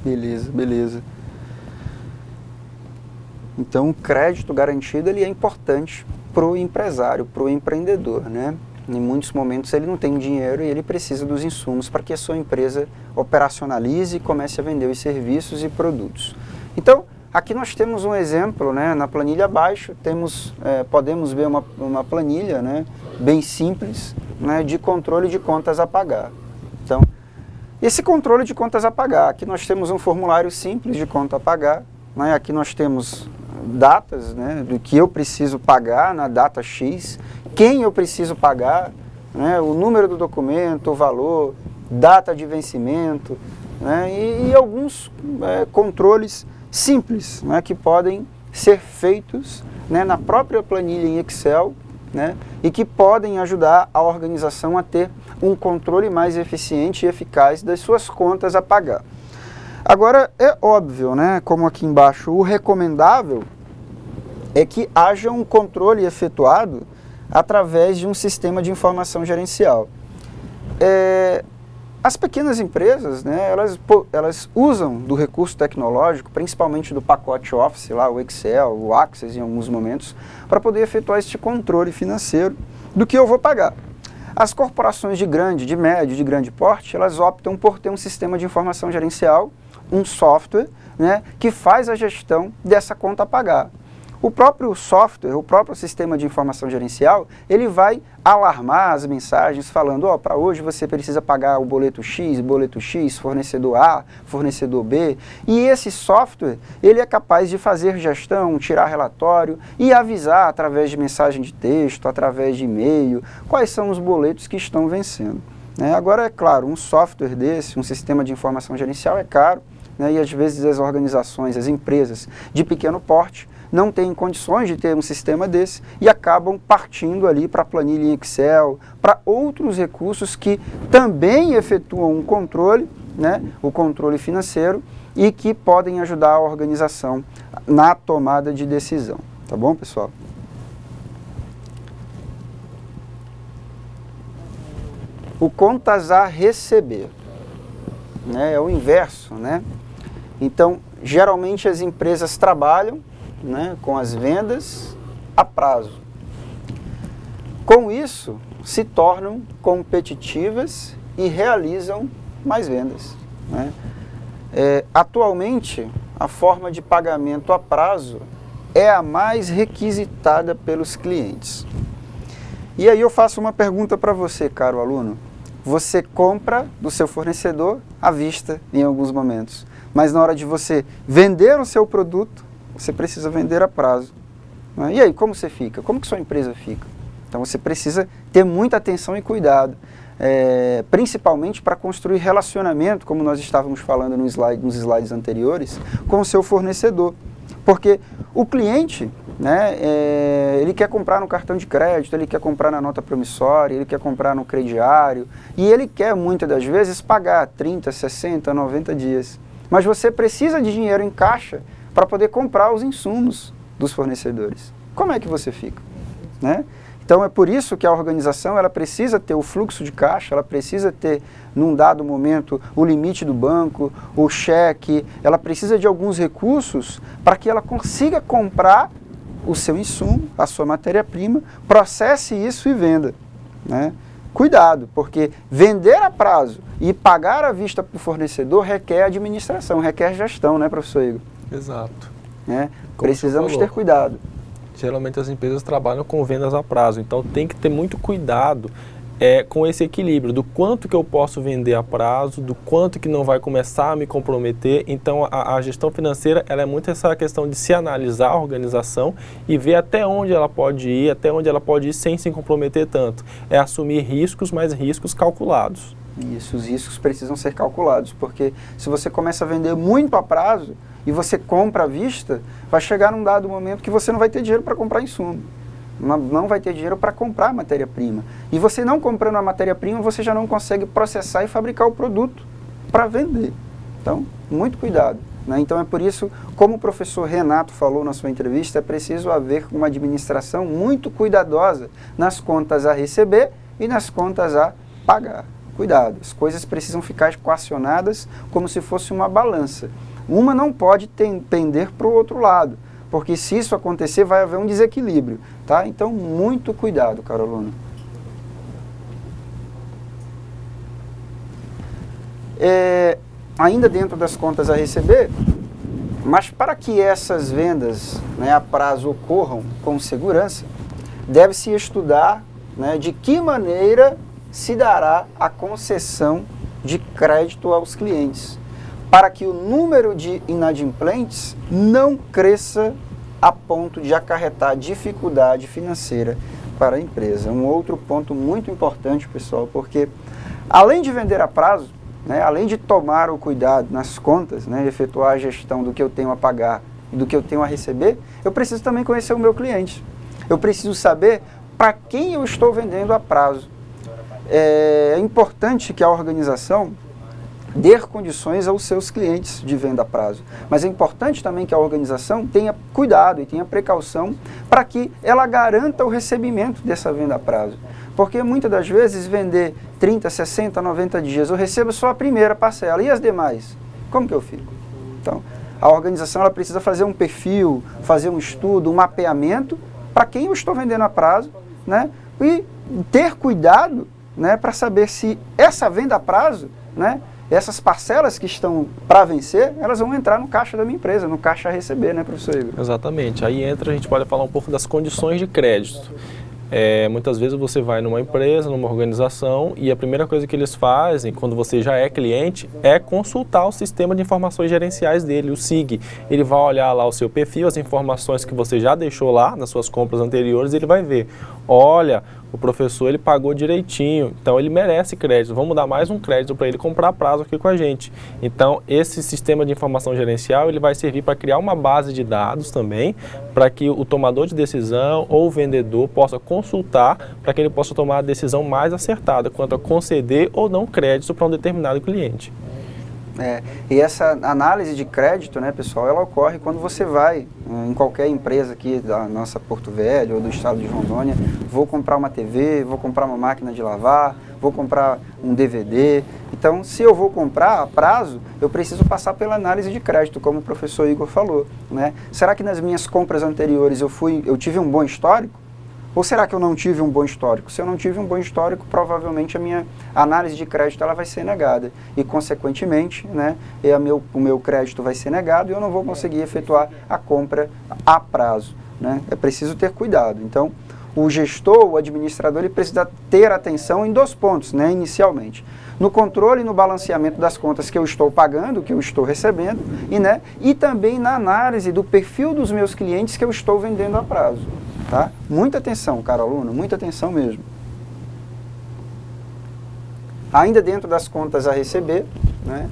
Beleza, beleza. Então, o crédito garantido ele é importante para o empresário, para o empreendedor, né? Em muitos momentos ele não tem dinheiro e ele precisa dos insumos para que a sua empresa operacionalize e comece a vender os serviços e produtos. Então, aqui nós temos um exemplo, né? Na planilha abaixo podemos ver uma planilha, né? Bem simples, né? De controle de contas a pagar. Então, esse controle de contas a pagar, aqui nós temos um formulário simples de conta a pagar, né? Aqui nós temos datas, né? Do que eu preciso pagar na data X, quem eu preciso pagar, né, o número do documento, o valor, data de vencimento, né, e alguns controles simples, né, que podem ser feitos, né, na própria planilha em Excel, né, e que podem ajudar a organização a ter um controle mais eficiente e eficaz das suas contas a pagar. Agora, é óbvio, né, como aqui embaixo, o recomendável é que haja um controle efetuado através de um sistema de informação gerencial. As pequenas empresas, né, elas usam do recurso tecnológico, principalmente do pacote Office, lá, o Excel, o Access em alguns momentos, para poder efetuar este controle financeiro do que eu vou pagar. As corporações de grande, de médio, de grande porte, elas optam por ter um sistema de informação gerencial, um software, né, que faz a gestão dessa conta a pagar. O próprio software, o próprio sistema de informação gerencial, ele vai alarmar as mensagens falando, ó, para hoje você precisa pagar o boleto X, fornecedor A, fornecedor B. E esse software, ele é capaz de fazer gestão, tirar relatório e avisar através de mensagem de texto, através de e-mail, quais são os boletos que estão vencendo. Né? Agora, é claro, um software desse, um sistema de informação gerencial é caro, né? E às vezes as organizações, as empresas de pequeno porte, não têm condições de ter um sistema desse e acabam partindo ali para a planilha em Excel, para outros recursos que também efetuam um controle, né, o controle financeiro, e que podem ajudar a organização na tomada de decisão. Tá bom, pessoal? O contas a receber, né, é o inverso, né? Então, geralmente as empresas trabalham, né, com as vendas a prazo. Com isso, se tornam competitivas e realizam mais vendas. Né? Atualmente, a forma de pagamento a prazo é a mais requisitada pelos clientes. E aí eu faço uma pergunta para você, caro aluno. Você compra do seu fornecedor à vista em alguns momentos, mas na hora de você vender o seu produto, você precisa vender a prazo. Né? E aí, como você fica? Como que sua empresa fica? Então você precisa ter muita atenção e cuidado, principalmente para construir relacionamento, como nós estávamos falando nos slides anteriores, com o seu fornecedor. Porque o cliente, né, ele quer comprar no cartão de crédito, ele quer comprar na nota promissória, ele quer comprar no crediário, e ele quer, muitas das vezes, pagar 30, 60, 90 dias. Mas você precisa de dinheiro em caixa para poder comprar os insumos dos fornecedores. Como é que você fica? Né? Então é por isso que a organização ela precisa ter o fluxo de caixa, ela precisa ter, num dado momento, o limite do banco, o cheque, ela precisa de alguns recursos para que ela consiga comprar o seu insumo, a sua matéria-prima, processe isso e venda. né? Cuidado, porque vender a prazo e pagar à vista para o fornecedor requer administração, requer gestão, né, professor Igor?
Exato.
Né?
Como
Precisamos
você
ter
falou,
cuidado.
geralmente as empresas trabalham com vendas a prazo, então tem que ter muito cuidado com esse equilíbrio do quanto que eu posso vender a prazo, do quanto que não vai começar a me comprometer. Então a gestão financeira, ela é muito essa questão de se analisar a organização e ver até onde ela pode ir, sem se comprometer tanto. É assumir riscos, mas riscos calculados.
Isso, os riscos precisam ser calculados, porque se você começa a vender muito a prazo e você compra à vista, vai chegar num dado momento que você não vai ter dinheiro para comprar insumo. Não vai ter dinheiro para comprar matéria-prima. E você não comprando a matéria-prima, você já não consegue processar e fabricar o produto para vender. Então, muito cuidado, né? Então é por isso, como o professor Renato falou na sua entrevista, é preciso haver uma administração muito cuidadosa nas contas a receber e nas contas a pagar. Cuidado, as coisas precisam ficar equacionadas como se fosse uma balança. Uma não pode pender para o outro lado, porque se isso acontecer, vai haver um desequilíbrio, tá? Então, muito cuidado, caro aluno. Ainda dentro das contas a receber, mas para que essas vendas, né, a prazo ocorram com segurança, deve-se estudar, né, de que maneira se dará a concessão de crédito aos clientes, para que o número de inadimplentes não cresça a ponto de acarretar dificuldade financeira para a empresa. Um outro ponto muito importante, pessoal, porque além de vender a prazo, né, além de tomar o cuidado nas contas, né, efetuar a gestão do que eu tenho a pagar e do que eu tenho a receber, eu preciso também conhecer o meu cliente. Eu preciso saber para quem eu estou vendendo a prazo. É importante que a organização dê condições aos seus clientes de venda a prazo. Mas é importante também que a organização tenha cuidado e tenha precaução para que ela garanta o recebimento dessa venda a prazo. Porque muitas das vezes vender 30, 60, 90 dias, eu recebo só a primeira parcela e as demais, como que eu fico? Então, a organização ela precisa fazer um perfil, fazer um estudo, um mapeamento para quem eu estou vendendo a prazo, né? E ter cuidado, né, para saber se essa venda a prazo, né, essas parcelas que estão para vencer, elas vão entrar no caixa da minha empresa, no caixa a receber, né, professor Igor?
Exatamente. Aí entra, a gente pode falar um pouco das condições de crédito. Muitas vezes você vai numa empresa, numa organização, e a primeira coisa que eles fazem, quando você já é cliente, é consultar o sistema de informações gerenciais dele, o SIG. Ele vai olhar lá o seu perfil, as informações que você já deixou lá nas suas compras anteriores, e ele vai ver, olha, o professor ele pagou direitinho, então ele merece crédito, vamos dar mais um crédito para ele comprar a prazo aqui com a gente. Então esse sistema de informação gerencial ele vai servir para criar uma base de dados também, para que o tomador de decisão ou o vendedor possa consultar, para que ele possa tomar a decisão mais acertada quanto a conceder ou não crédito para um determinado cliente.
E essa análise de crédito, né, pessoal, ela ocorre quando você vai em qualquer empresa aqui da nossa Porto Velho ou do estado de Rondônia, vou comprar uma TV, vou comprar uma máquina de lavar, vou comprar um DVD. Então, se eu vou comprar a prazo, eu preciso passar pela análise de crédito, como o professor Igor falou, né? Será que nas minhas compras anteriores eu tive um bom histórico? Ou será que eu não tive um bom histórico? Se eu não tive um bom histórico, provavelmente a minha análise de crédito ela vai ser negada. E, consequentemente, né, o meu crédito vai ser negado e eu não vou conseguir efetuar a compra a prazo, né? É preciso ter cuidado. Então, o gestor, o administrador, ele precisa ter atenção em 2 pontos, né, inicialmente. No controle e no balanceamento das contas que eu estou pagando, que eu estou recebendo, e também na análise do perfil dos meus clientes que eu estou vendendo a prazo. Tá? Muita atenção, caro aluno, muita atenção mesmo. Ainda dentro das contas a receber, né,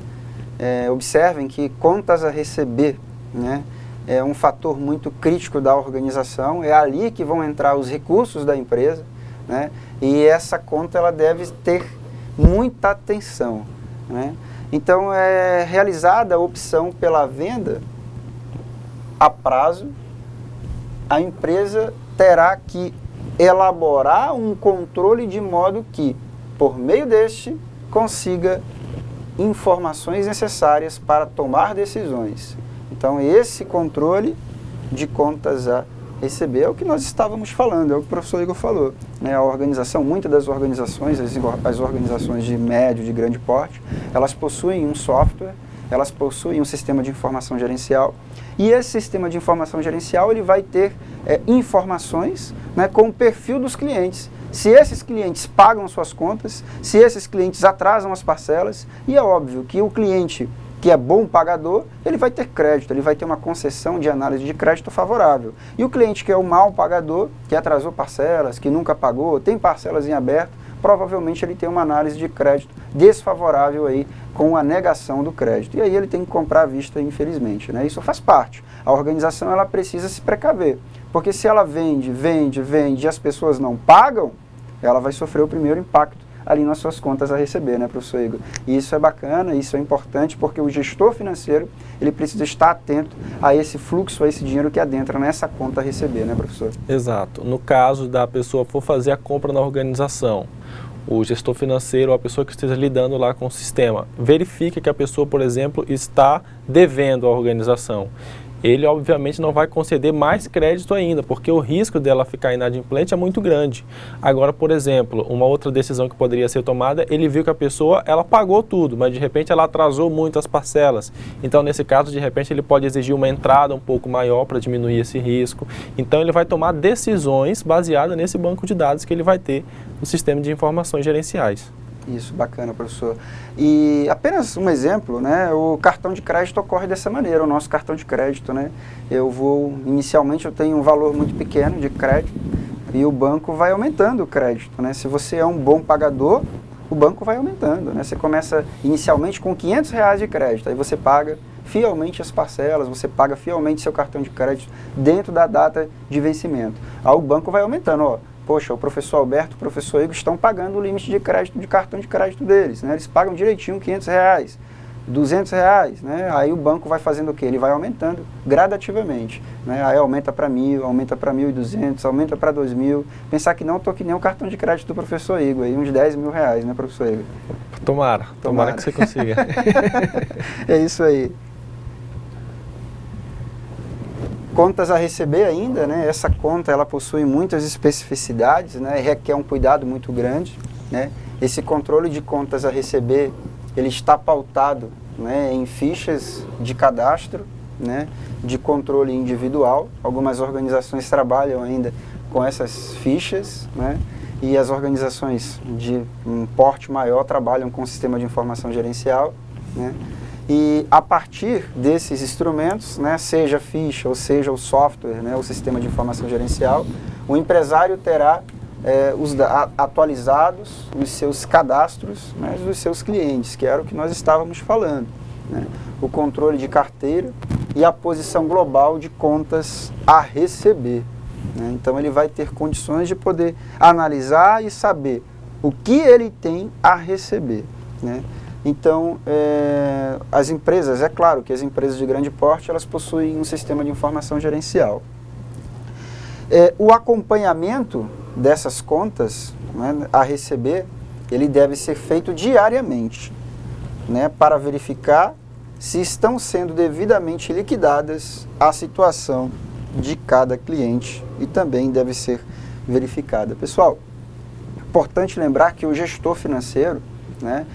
observem que contas a receber, né, é um fator muito crítico da organização, é ali que vão entrar os recursos da empresa, né, e essa conta ela deve ter muita atenção, né. Então, é realizada a opção pela venda a prazo, a empresa terá que elaborar um controle de modo que, por meio deste, consiga informações necessárias para tomar decisões. Então, esse controle de contas a receber é o que nós estávamos falando, é o que o professor Igor falou. Né? A organização, muitas das organizações, as organizações de médio, de grande porte, elas possuem um software, elas possuem um sistema de informação gerencial, e esse sistema de informação gerencial ele vai ter informações, né, com o perfil dos clientes. Se esses clientes pagam suas contas, se esses clientes atrasam as parcelas, e é óbvio que o cliente que é bom pagador, ele vai ter crédito, ele vai ter uma concessão de análise de crédito favorável. E o cliente que é o mau pagador, que atrasou parcelas, que nunca pagou, tem parcelas em aberto, provavelmente ele tem uma análise de crédito desfavorável aí, com a negação do crédito. E aí ele tem que comprar à vista, infelizmente. Né? Isso faz parte. A organização ela precisa se precaver, porque se ela vende e as pessoas não pagam, ela vai sofrer o primeiro impacto ali nas suas contas a receber, né, professor Igor? E isso é bacana, isso é importante, porque o gestor financeiro, ele precisa estar atento a esse fluxo, a esse dinheiro que adentra nessa conta a receber, né, professor?
Exato. No caso da pessoa for fazer a compra na organização, o gestor financeiro, a pessoa que esteja lidando lá com o sistema, verifique que a pessoa, por exemplo, está devendo à organização. Ele, obviamente, não vai conceder mais crédito ainda, porque o risco dela ficar inadimplente é muito grande. Agora, por exemplo, uma outra decisão que poderia ser tomada, ele viu que a pessoa, ela pagou tudo, mas de repente ela atrasou muito as parcelas. Então, nesse caso, de repente, ele pode exigir uma entrada um pouco maior para diminuir esse risco. Então, ele vai tomar decisões baseadas nesse banco de dados que ele vai ter no sistema de informações gerenciais.
Isso, bacana, professor. E apenas um exemplo, né? O cartão de crédito ocorre dessa maneira, o nosso cartão de crédito, né? Inicialmente eu tenho um valor muito pequeno de crédito e o banco vai aumentando o crédito, né? Se você é um bom pagador, o banco vai aumentando, né? Você começa inicialmente com R$500 de crédito, aí você paga fielmente as parcelas, você paga fielmente seu cartão de crédito dentro da data de vencimento. Aí o banco vai aumentando, ó. Poxa, o professor Alberto e o professor Igor estão pagando o limite de crédito de cartão de crédito deles, né? Eles pagam direitinho R$500, R$200, né? Aí o banco vai fazendo o quê? Ele vai aumentando gradativamente, né? Aí aumenta para 1.000, aumenta para 1.200, aumenta para 2.000. Pensar que não, estou que nem o cartão de crédito do professor Igor, aí uns R$10 mil, né, professor Igor?
Tomara que você consiga.
É isso aí. Contas a receber ainda, né? Essa conta ela possui muitas especificidades, né? E requer um cuidado muito grande, né? Esse controle de contas a receber, ele está pautado, né, em fichas de cadastro, né, de controle individual. Algumas organizações trabalham ainda com essas fichas, né? E as organizações de um porte maior trabalham com o sistema de informação gerencial, né? E a partir desses instrumentos, né, seja a ficha ou seja o software, né, o sistema de informação gerencial, o empresário terá atualizados os seus cadastros, né, dos seus clientes, que era o que nós estávamos falando, né, o controle de carteira e a posição global de contas a receber. Né, então ele vai ter condições de poder analisar e saber o que ele tem a receber, né. Então, as empresas, é claro que as empresas de grande porte, elas possuem um sistema de informação gerencial. O acompanhamento dessas contas, né, a receber, ele deve ser feito diariamente, né, para verificar se estão sendo devidamente liquidadas a situação de cada cliente e também deve ser verificada. Pessoal, importante lembrar que o gestor financeiro, né,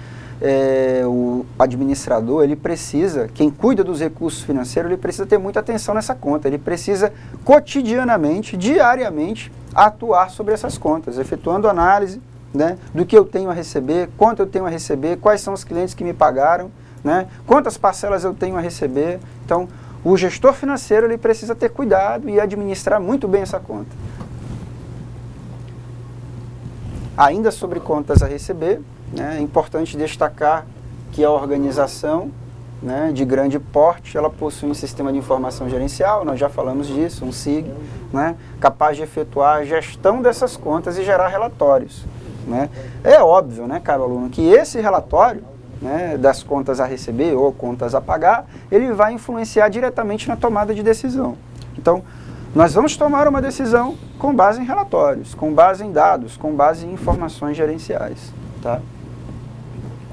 o administrador, ele precisa, quem cuida dos recursos financeiros, ele precisa ter muita atenção nessa conta, ele precisa cotidianamente, diariamente, atuar sobre essas contas, efetuando análise, né, do que eu tenho a receber, quanto eu tenho a receber, quais são os clientes que me pagaram, né, quantas parcelas eu tenho a receber. Então, o gestor financeiro, ele precisa ter cuidado e administrar muito bem essa conta. Ainda sobre contas a receber, né, é importante destacar que a organização, né, de grande porte, ela possui um sistema de informação gerencial, nós já falamos disso, um SIG, né, capaz de efetuar a gestão dessas contas e gerar relatórios. Né. É óbvio, né, caro aluno, que esse relatório, né, das contas a receber ou contas a pagar, ele vai influenciar diretamente na tomada de decisão. Então, nós vamos tomar uma decisão com base em relatórios, com base em dados, com base em informações gerenciais. Tá?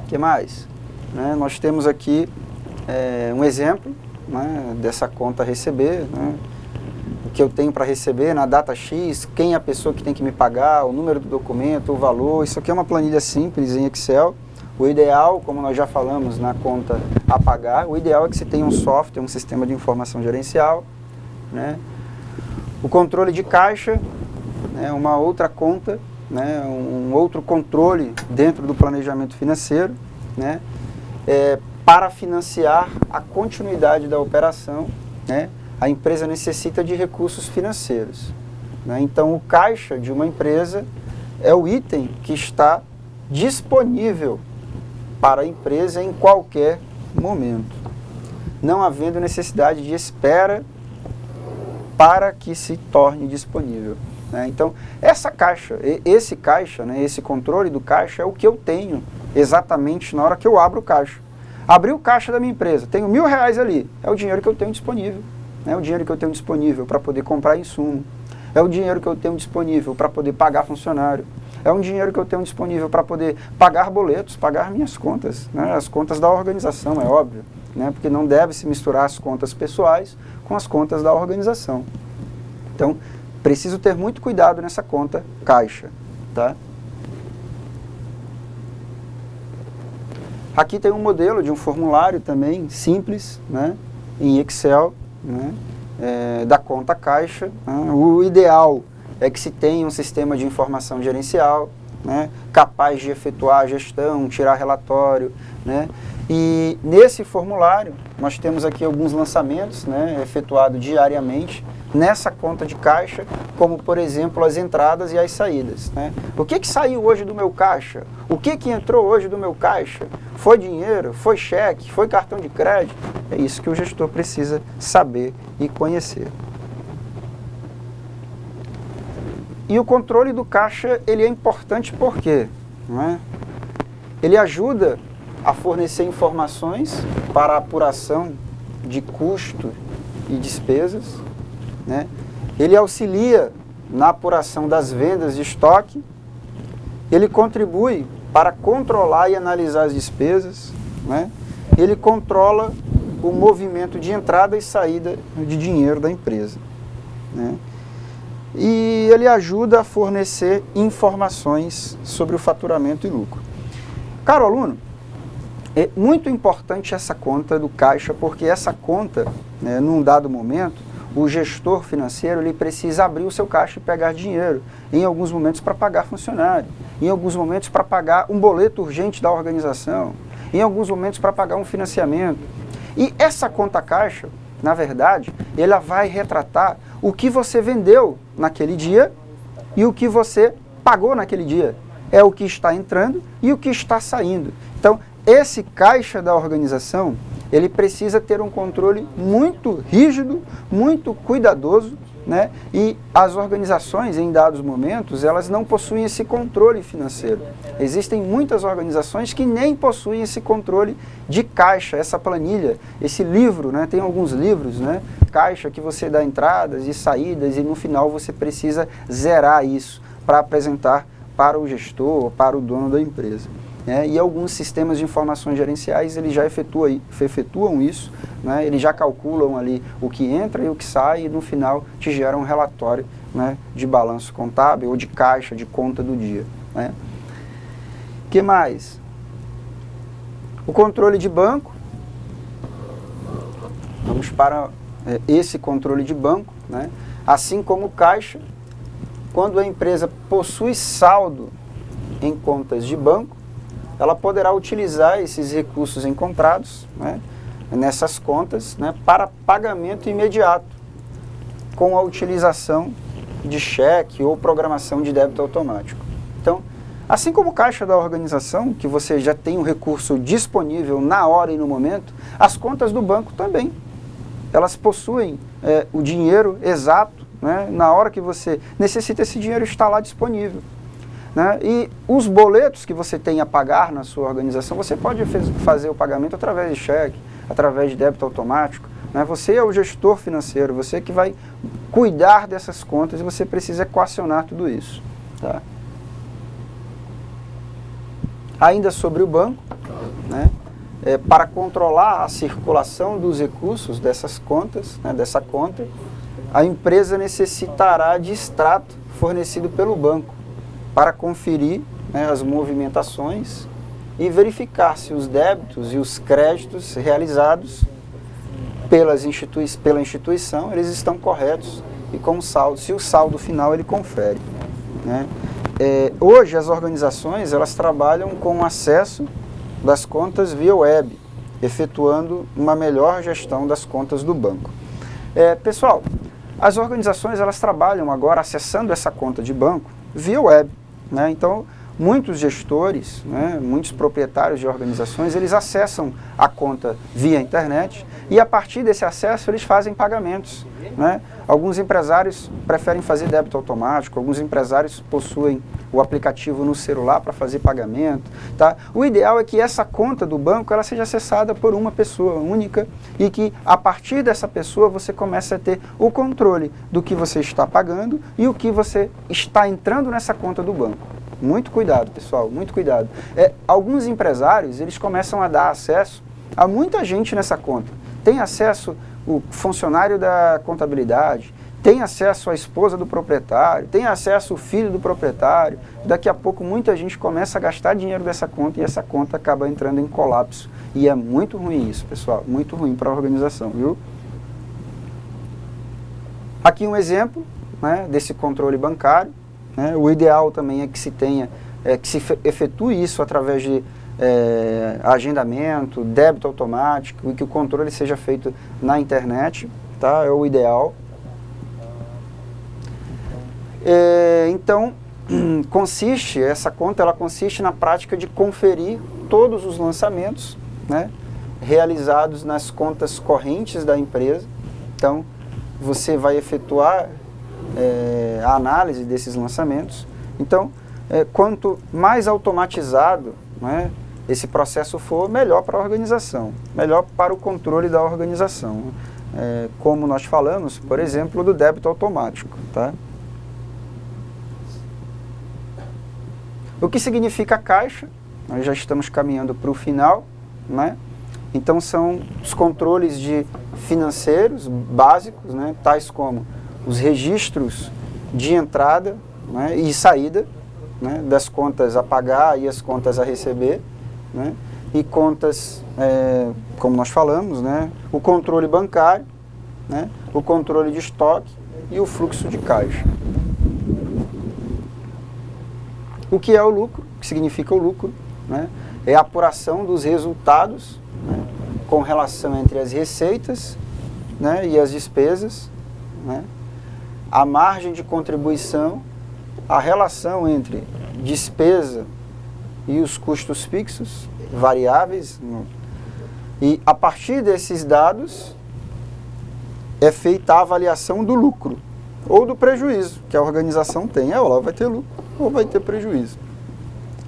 O que mais? Né, nós temos aqui um exemplo, né, dessa conta a receber. Né, que eu tenho para receber na data X, quem é a pessoa que tem que me pagar, o número do documento, o valor. Isso aqui é uma planilha simples em Excel. O ideal, como nós já falamos na conta a pagar, o ideal é que você tenha um software, um sistema de informação gerencial, né? O controle de caixa, né? Uma outra conta, né? Um outro controle dentro do planejamento financeiro, né? Para financiar a continuidade da operação, né? A empresa necessita de recursos financeiros, né? Então, o caixa de uma empresa é o item que está disponível para a empresa em qualquer momento, não havendo necessidade de espera para que se torne disponível, né? Então, esse caixa, né, esse controle do caixa é o que eu tenho exatamente na hora que eu abro o caixa. Abri o caixa da minha empresa, tenho R$1.000 ali, é o dinheiro que eu tenho disponível. É o dinheiro que eu tenho disponível para poder comprar insumo, é o dinheiro que eu tenho disponível para poder pagar funcionário, é um dinheiro que eu tenho disponível para poder pagar boletos, pagar minhas contas, né? As contas da organização, é óbvio, né? Porque não deve se misturar as contas pessoais com as contas da organização. Então, preciso ter muito cuidado nessa conta caixa, tá? Aqui tem um modelo de um formulário também simples, né? Em Excel, né? Da conta caixa, né? O ideal é que se tenha um sistema de informação gerencial, né? Capaz de efetuar a gestão, tirar relatório, né? E nesse formulário nós temos aqui alguns lançamentos, né? Efetuados diariamente nessa conta de caixa, como por exemplo as entradas e as saídas, né? O que saiu hoje do meu caixa? O que entrou hoje do meu caixa? Foi dinheiro? Foi cheque? Foi cartão de crédito? É isso que o gestor precisa saber e conhecer. E o controle do caixa, ele é importante por quê? Né? Ele ajuda a fornecer informações para a apuração de custo e despesas, né? Ele auxilia na apuração das vendas de estoque, ele contribui para controlar e analisar as despesas, né? Ele controla o movimento de entrada e saída de dinheiro da empresa, né? E ele ajuda a fornecer informações sobre o faturamento e lucro. Caro aluno, é muito importante essa conta do caixa, porque essa conta, né, num dado momento, o gestor financeiro ele precisa abrir o seu caixa e pegar dinheiro, em alguns momentos para pagar funcionário, em alguns momentos para pagar um boleto urgente da organização, em alguns momentos para pagar um financiamento. E essa conta caixa, na verdade, ela vai retratar o que você vendeu naquele dia e o que você pagou naquele dia. É o que está entrando e o que está saindo. Então, esse caixa da organização, ele precisa ter um controle muito rígido, muito cuidadoso, né? E as organizações, em dados momentos, elas não possuem esse controle financeiro. Existem muitas organizações que nem possuem esse controle de caixa, essa planilha, esse livro, né? Tem alguns livros, né? Caixa que você dá entradas e saídas e no final você precisa zerar isso para apresentar para o gestor, para o dono da empresa. E alguns sistemas de informações gerenciais eles já efetuam isso, né? Eles já calculam ali o que entra e o que sai e no final te geram um relatório, né, de balanço contábil ou de caixa, de conta do dia, né? Que mais? O controle de banco. Vamos para esse controle de banco, né? Assim como o caixa, quando a empresa possui saldo em contas de banco, ela poderá utilizar esses recursos encontrados, né, nessas contas, né, para pagamento imediato, com a utilização de cheque ou programação de débito automático. Então, assim como o caixa da organização, que você já tem um recurso disponível na hora e no momento, as contas do banco também. Elas possuem o dinheiro exato, né, na hora que você necessita, esse dinheiro está lá disponível. Né? E os boletos que você tem a pagar na sua organização, você pode fazer o pagamento através de cheque, através de débito automático, né? Você é o gestor financeiro, você que vai cuidar dessas contas e você precisa equacionar tudo isso, tá? Ainda sobre o banco, né? Para controlar a circulação dos recursos dessas contas, né, dessa conta, a empresa necessitará de extrato fornecido pelo banco para conferir, né, as movimentações e verificar se os débitos e os créditos realizados pela instituição, eles estão corretos e com saldo, se o saldo final ele confere, né? Hoje as organizações elas trabalham com acesso das contas via web, efetuando uma melhor gestão das contas do banco. Pessoal, as organizações elas trabalham agora acessando essa conta de banco via web, né? Então, muitos gestores, né, muitos proprietários de organizações, eles acessam a conta via internet e a partir desse acesso eles fazem pagamentos, né? Alguns empresários preferem fazer débito automático, alguns empresários possuem o aplicativo no celular para fazer pagamento, tá? O ideal é que essa conta do banco ela seja acessada por uma pessoa única e que a partir dessa pessoa você comece a ter o controle do que você está pagando e o que você está entrando nessa conta do banco. Muito cuidado, pessoal, muito cuidado. Alguns empresários, eles começam a dar acesso a muita gente nessa conta. Tem acesso o funcionário da contabilidade, tem acesso a esposa do proprietário, tem acesso o filho do proprietário. Daqui a pouco muita gente começa a gastar dinheiro dessa conta e essa conta acaba entrando em colapso. E é muito ruim isso, pessoal, muito ruim para a organização, viu? Aqui um exemplo, né, desse controle bancário. Né? O ideal também é que se tenha, que se efetue isso através de agendamento, débito automático e que o controle seja feito na internet, tá? É o ideal. Então, essa conta ela consiste na prática de conferir todos os lançamentos, né, realizados nas contas correntes da empresa. Então, você vai efetuar a análise desses lançamentos. Então, quanto mais automatizado, né, esse processo for, melhor para a organização, melhor para o controle da organização. Como nós falamos, por exemplo, do débito automático, tá? O que significa caixa? Nós já estamos caminhando para o final, né? Então são os controles financeiros básicos, né? Tais como os registros de entrada, né, e saída, né, das contas a pagar e as contas a receber, né, e contas, como nós falamos, né, o controle bancário, né, o controle de estoque e o fluxo de caixa. O que é o lucro? O que significa o lucro? Né? É a apuração dos resultados, né, com relação entre as receitas, né, e as despesas, né, a margem de contribuição, a relação entre despesa e os custos fixos, variáveis, e a partir desses dados é feita a avaliação do lucro ou do prejuízo que a organização tem. Ela vai ter lucro ou vai ter prejuízo.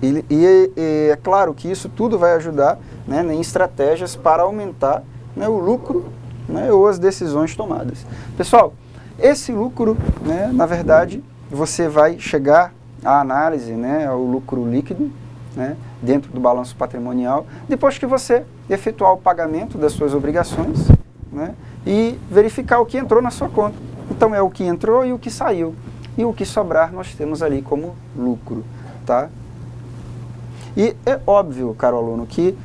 E é claro que isso tudo vai ajudar, né, em estratégias para aumentar, né, o lucro, né, ou as decisões tomadas. Pessoal, esse lucro, né, na verdade, você vai chegar à análise, né, ao lucro líquido, né, dentro do balanço patrimonial, depois que você efetuar o pagamento das suas obrigações, né, e verificar o que entrou na sua conta. Então é o que entrou e o que saiu. E o que sobrar nós temos ali como lucro, tá? E é óbvio, caro aluno, que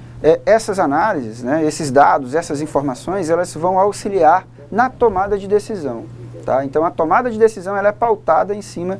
essas análises, né, esses dados, essas informações, elas vão auxiliar na tomada de decisão. Tá? Então a tomada de decisão ela é pautada em cima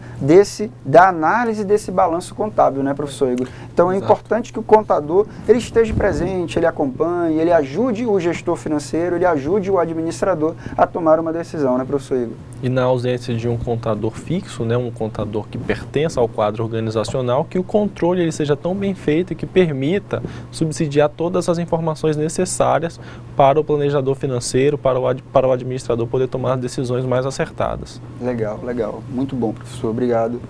da análise desse balanço contábil, né, professor Igor? Então é importante que o contador ele esteja presente, ele acompanhe, ele ajude o gestor financeiro, ele ajude o administrador a tomar uma decisão, né, professor Igor?
E na ausência de um contador fixo, né, um contador que pertença ao quadro organizacional, que o controle ele seja tão bem feito que permita subsidiar todas as informações necessárias para o planejador financeiro, para o administrador poder tomar decisões mais acertadas. Legal,
legal. Muito bom, professor. Obrigado.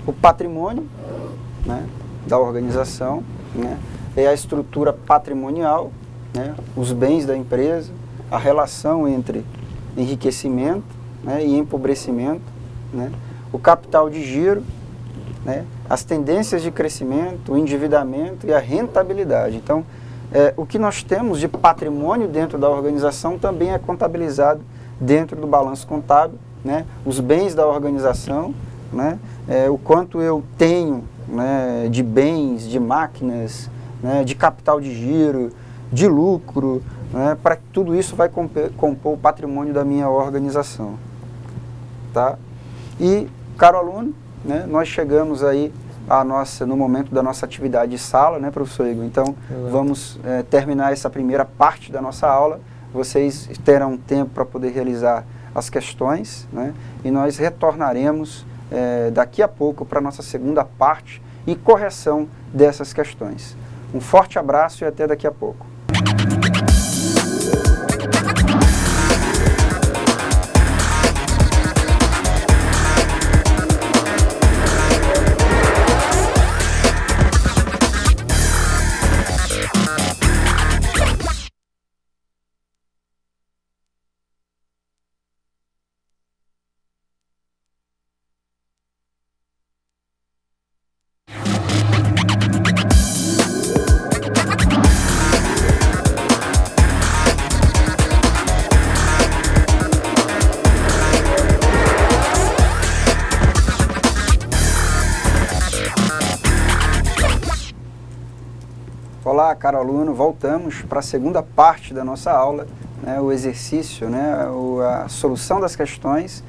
O patrimônio, né, da organização, né, é a estrutura patrimonial, né, os bens da empresa, a relação entre enriquecimento, né, e empobrecimento, né, o capital de giro, né, as tendências de crescimento, o endividamento e a rentabilidade. Então, o que nós temos de patrimônio dentro da organização também é contabilizado dentro do balanço contábil, né? Os bens da organização, né? O quanto eu tenho, né, de bens, de máquinas, né, de capital de giro, de lucro, né, para que tudo isso vai compor o patrimônio da minha organização. Tá? E, caro aluno, né, nós chegamos aí no momento da nossa atividade de sala, né, professor Igor? Então, vamos terminar essa primeira parte da nossa aula. Vocês terão tempo para poder realizar as questões, né, e nós retornaremos daqui a pouco para a nossa segunda parte e correção dessas questões. Um forte abraço e até daqui a pouco. Olá, caro aluno, voltamos para a segunda parte da nossa aula, né, o exercício, né, a solução das questões.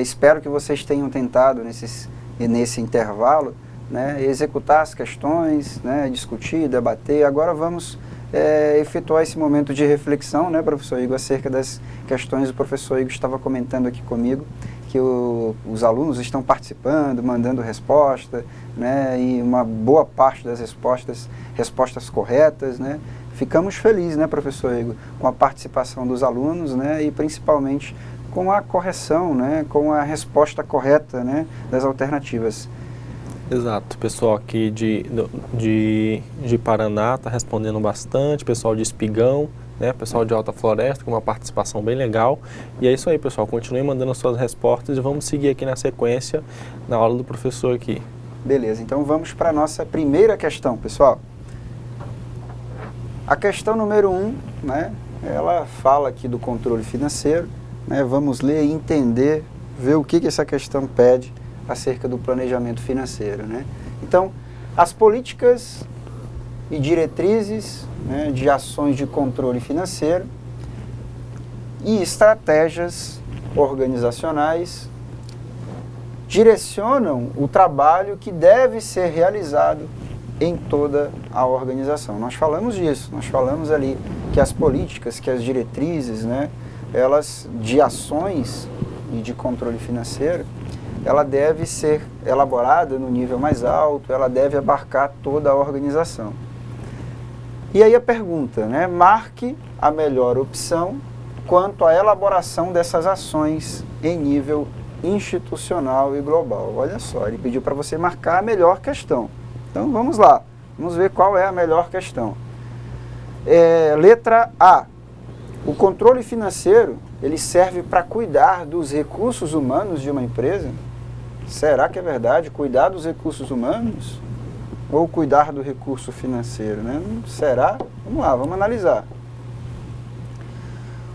Espero que vocês tenham tentado nesse intervalo, né, executar as questões, né, discutir, debater. Agora vamos efetuar esse momento de reflexão, né, professor Igor, acerca das questões. O professor Igor estava comentando aqui comigo que os alunos estão participando, mandando resposta, né, e uma boa parte das respostas corretas, né. Ficamos felizes, né, professor Igor, com a participação dos alunos, né, e principalmente com a correção, né, com a resposta correta, né, das alternativas.
Exato, pessoal aqui de Paraná está respondendo bastante, pessoal de Espigão, né, pessoal de Alta Floresta, com uma participação bem legal. E é isso aí, pessoal, continuem mandando as suas respostas e vamos seguir aqui na sequência, na aula do professor aqui.
Beleza, então vamos para a nossa primeira questão, pessoal. A questão número 1, né, ela fala aqui do controle financeiro, né, vamos ler e entender, ver o que essa questão pede acerca do planejamento financeiro, né. Então, as políticas e diretrizes, né, de ações de controle financeiro e estratégias organizacionais direcionam o trabalho que deve ser realizado em toda a organização. Nós falamos disso, nós falamos ali que as políticas, que as diretrizes, né, elas de ações e de controle financeiro, ela deve ser elaborada no nível mais alto, ela deve abarcar toda a organização. E aí a pergunta, né, marque a melhor opção quanto à elaboração dessas ações em nível institucional e global. Olha só, ele pediu para você marcar a melhor questão. Então vamos lá, vamos ver qual é a melhor questão. Letra A. O controle financeiro, ele serve para cuidar dos recursos humanos de uma empresa? Será que é verdade? Cuidar dos recursos humanos? Ou cuidar do recurso financeiro, né? Será? Vamos lá, vamos analisar.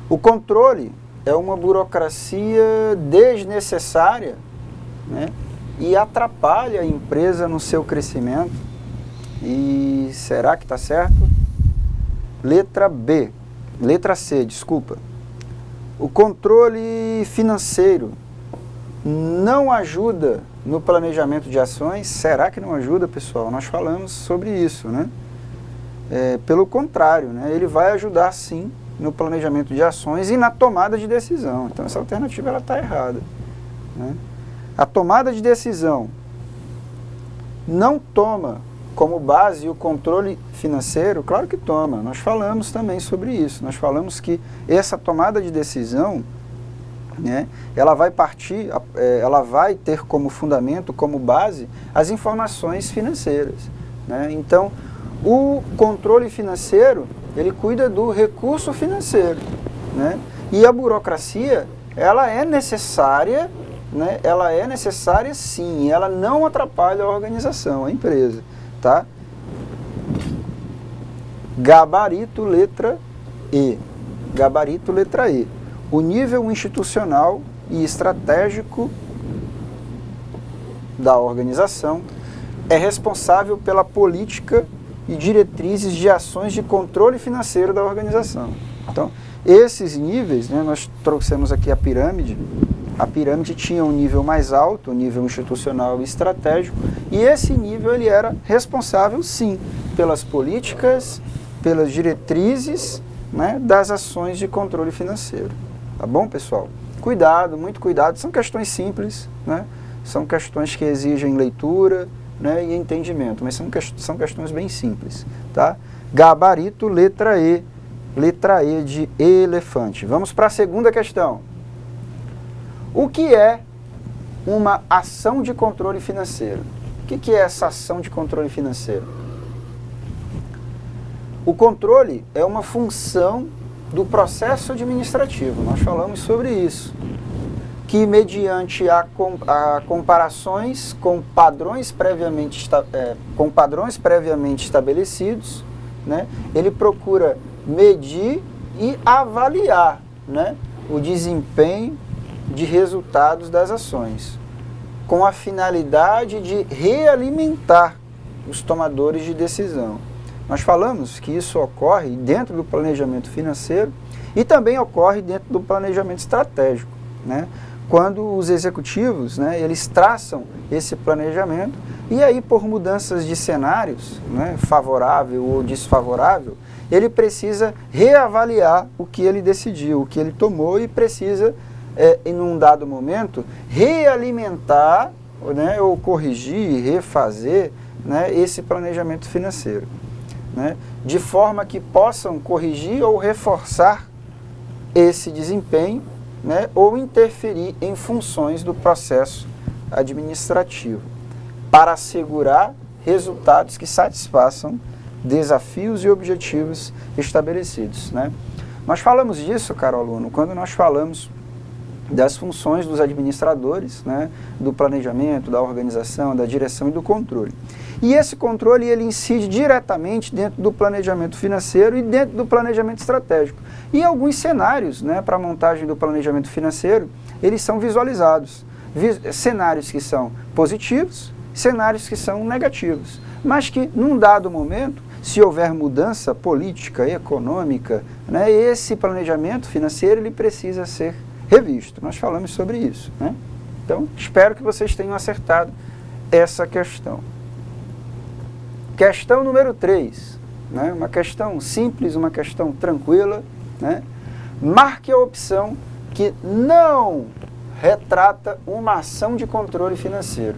O controle é uma burocracia desnecessária, né, e atrapalha a empresa no seu crescimento. E será que está certo? Letra C, desculpa. O controle financeiro não ajuda no planejamento de ações? Será que não ajuda, pessoal? Nós falamos sobre isso, né? Pelo contrário, né? Ele vai ajudar sim no planejamento de ações e na tomada de decisão. Então essa alternativa ela está errada, né? A tomada de decisão não toma como base o controle financeiro? Claro que toma. Nós falamos também sobre isso. Nós falamos que essa tomada de decisão, né, ela vai partir, ela vai ter como fundamento, como base, as informações financeiras, né? Então, o controle financeiro, ele cuida do recurso financeiro, né? E a burocracia, ela é necessária, né? Ela é necessária sim, ela não atrapalha a organização, a empresa, tá? Gabarito, letra E. Gabarito, letra E. O nível institucional e estratégico da organização é responsável pela política e diretrizes de ações de controle financeiro da organização. Então, esses níveis, né, nós trouxemos aqui a pirâmide. A pirâmide tinha um nível mais alto, o nível institucional e estratégico, e esse nível ele era responsável, sim, pelas políticas, pelas diretrizes, né, das ações de controle financeiro. Tá bom, pessoal? Cuidado, muito cuidado. São questões simples, né? São questões que exigem leitura, né, e entendimento, mas são questões bem simples, tá? Gabarito, letra E de elefante. Vamos para a segunda questão. O que é uma ação de controle financeiro? O que é essa ação de controle financeiro? O controle é uma função do processo administrativo, nós falamos sobre isso, que mediante a comparações com padrões previamente estabelecidos, né, ele procura medir e avaliar, né, o desempenho de resultados das ações, com a finalidade de realimentar os tomadores de decisão. Nós falamos que isso ocorre dentro do planejamento financeiro e também ocorre dentro do planejamento estratégico, né? Quando os executivos, né, eles traçam esse planejamento e aí por mudanças de cenários, né, favorável ou desfavorável, ele precisa reavaliar o que ele decidiu, o que ele tomou e precisa, em um dado momento, realimentar, né, ou corrigir, refazer, né, esse planejamento financeiro, né, de forma que possam corrigir ou reforçar esse desempenho, né, ou interferir em funções do processo administrativo, para assegurar resultados que satisfaçam desafios e objetivos estabelecidos, né? Nós falamos disso, caro aluno, quando nós falamos das funções dos administradores, né, do planejamento, da organização, da direção e do controle. E esse controle ele incide diretamente dentro do planejamento financeiro e dentro do planejamento estratégico. E alguns cenários, né, para a montagem do planejamento financeiro, eles são visualizados. Cenários que são positivos, cenários que são negativos. Mas que, num dado momento, se houver mudança política, econômica, né, esse planejamento financeiro ele precisa ser revisto. Nós falamos sobre isso, né? Então, espero que vocês tenham acertado essa questão. Questão número 3, né? Uma questão simples, uma questão tranquila, né? Marque a opção que não retrata uma ação de controle financeiro.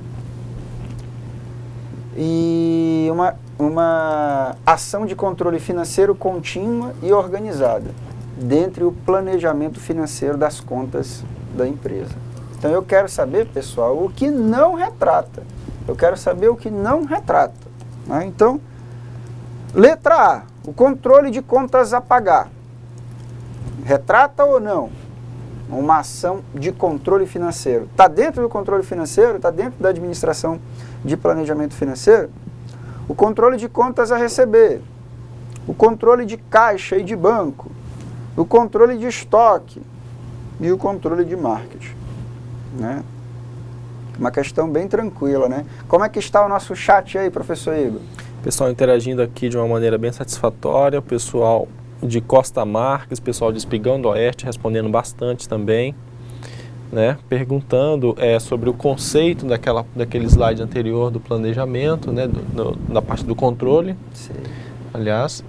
E uma ação de controle financeiro contínua e organizada, dentre o planejamento financeiro das contas da empresa. Então eu quero saber, pessoal, o que não retrata. Eu quero saber o que não retrata, né? Então, letra A, o controle de contas a pagar. Retrata ou não? Uma ação de controle financeiro. Está dentro do controle financeiro? Está dentro da administração de planejamento financeiro? O controle de contas a receber. O controle de caixa e de banco. O controle de estoque e o controle de marketing, né? Uma questão bem tranquila, né? Como é que está o nosso chat aí, professor Igor?
Pessoal interagindo aqui de uma maneira bem satisfatória, o pessoal de Costa Marques, pessoal de Espigão do Oeste respondendo bastante também, né? Perguntando sobre o conceito daquele slide anterior do planejamento, né? Da parte do controle,
Sim.
Aliás.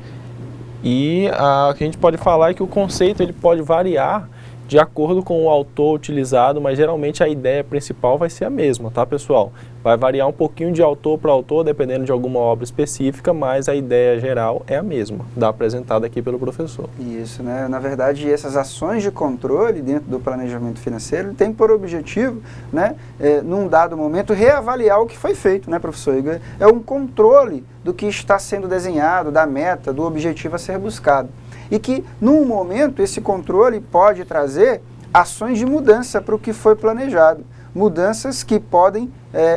E o que a gente pode falar é que o conceito ele pode variar de acordo com o autor utilizado, mas geralmente a ideia principal vai ser a mesma, tá, pessoal? Vai variar um pouquinho de autor para autor, dependendo de alguma obra específica, mas a ideia geral é a mesma, da apresentada aqui pelo professor.
Isso, né? Na verdade, essas ações de controle dentro do planejamento financeiro têm por objetivo, né, num dado momento, reavaliar o que foi feito, né, professor Igor? É um controle do que está sendo desenhado, da meta, do objetivo a ser buscado. E que, num momento, esse controle pode trazer ações de mudança para o que foi planejado. mudanças que podem